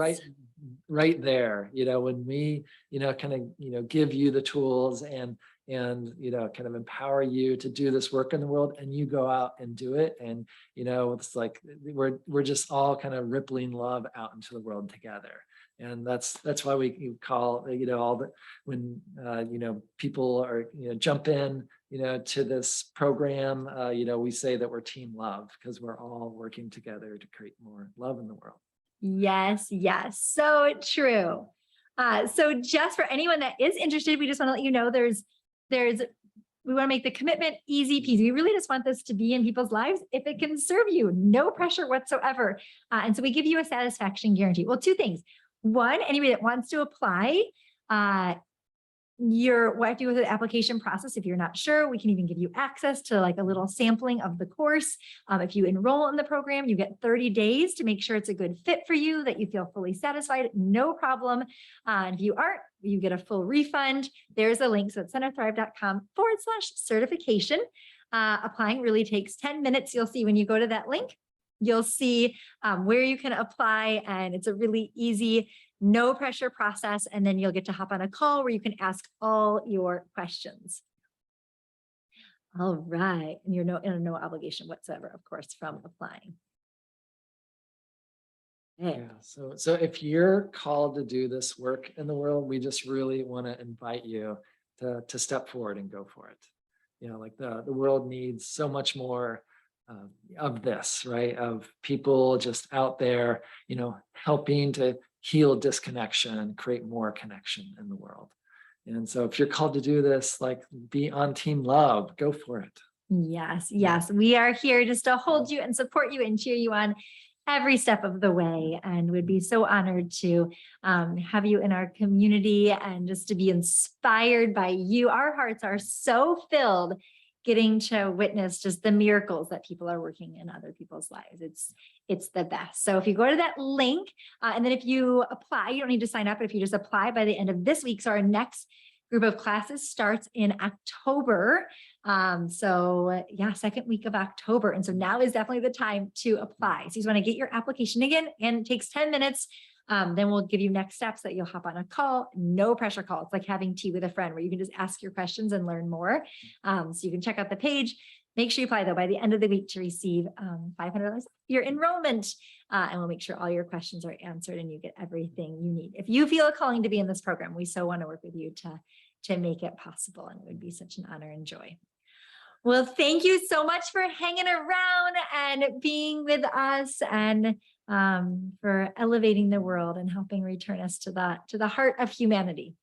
right there, when we, kind of, give you the tools and, kind of empower you to do this work in the world and you go out and do it. And, it's like, we're just all kind of rippling love out into the world together. And that's why we call, all the, when, people are, jump in, to this program, we say that we're team love because we're all working together to create more love in the world. Yes, so true. So just for anyone that is interested, we just want to let you know we want to make the commitment easy peasy. We really just want this to be in people's lives if it can serve you, no pressure whatsoever. And so we give you a satisfaction guarantee. Well, two things. One, anybody that wants to apply, what I do with the application process, if you're not sure, we can even give you access to like a little sampling of the course. If you enroll in the program, you get 30 days to make sure it's a good fit for you, that you feel fully satisfied, no problem. And if you aren't, you get a full refund. There's a link. So it's centerthrive.com/certification. Applying really takes 10 minutes. You'll see when you go to that link, you'll see where you can apply, and it's a really easy, no pressure process. And then you'll get to hop on a call where you can ask all your questions. All right. And you're in no obligation whatsoever, of course, from applying. Okay. Yeah. So if you're called to do this work in the world, we just really want to invite you to step forward and go for it. Like the world needs so much more of this, right? Of people just out there, helping to heal disconnection, create more connection in the world. And so if you're called to do this, like be on team love, go for it. Yes. We are here just to hold you and support you and cheer you on every step of the way. And would be so honored to have you in our community and just to be inspired by you. Our hearts are so filled getting to witness just the miracles that people are working in other people's lives. It's the best. So if you go to that link, and then if you apply, you don't need to sign up, but if you just apply by the end of this week, so our next group of classes starts in October. Second week of October. And so now is definitely the time to apply. So you just want to get your application again, and it takes 10 minutes. Then we'll give you next steps that you'll hop on a call, no pressure call. It's like having tea with a friend where you can just ask your questions and learn more. So you can check out the page. Make sure you apply though by the end of the week to receive $500 your enrollment. And we'll make sure all your questions are answered and you get everything you need. If you feel a calling to be in this program, we so want to work with you to make it possible. And it would be such an honor and joy. Well, thank you so much for hanging around and being with us, and for elevating the world and helping return us to the heart of humanity.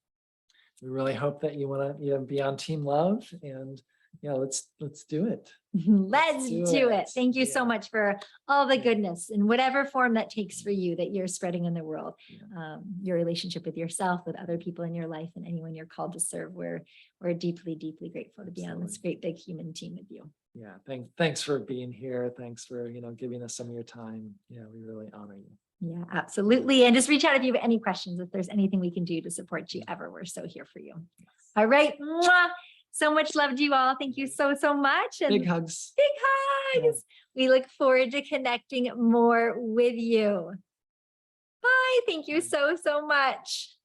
We really hope that you want to be on team love, and let's do it. Let's do it. Thank you so much for all the goodness in whatever form that takes for you, that you're spreading in the world. Your relationship with yourself, with other people in your life, and anyone you're called to serve. We're deeply, deeply grateful to be on this great big human team with you. Yeah. Thanks for being here. Thanks for, giving us some of your time. Yeah, we really honor you. Yeah, absolutely. And just reach out if you have any questions, if there's anything we can do to support you ever. We're so here for you. Yes. All right. Mwah! So much love to you all. Thank you so much. And big hugs. Big hugs. Yeah. We look forward to connecting more with you. Bye. Thank you so much.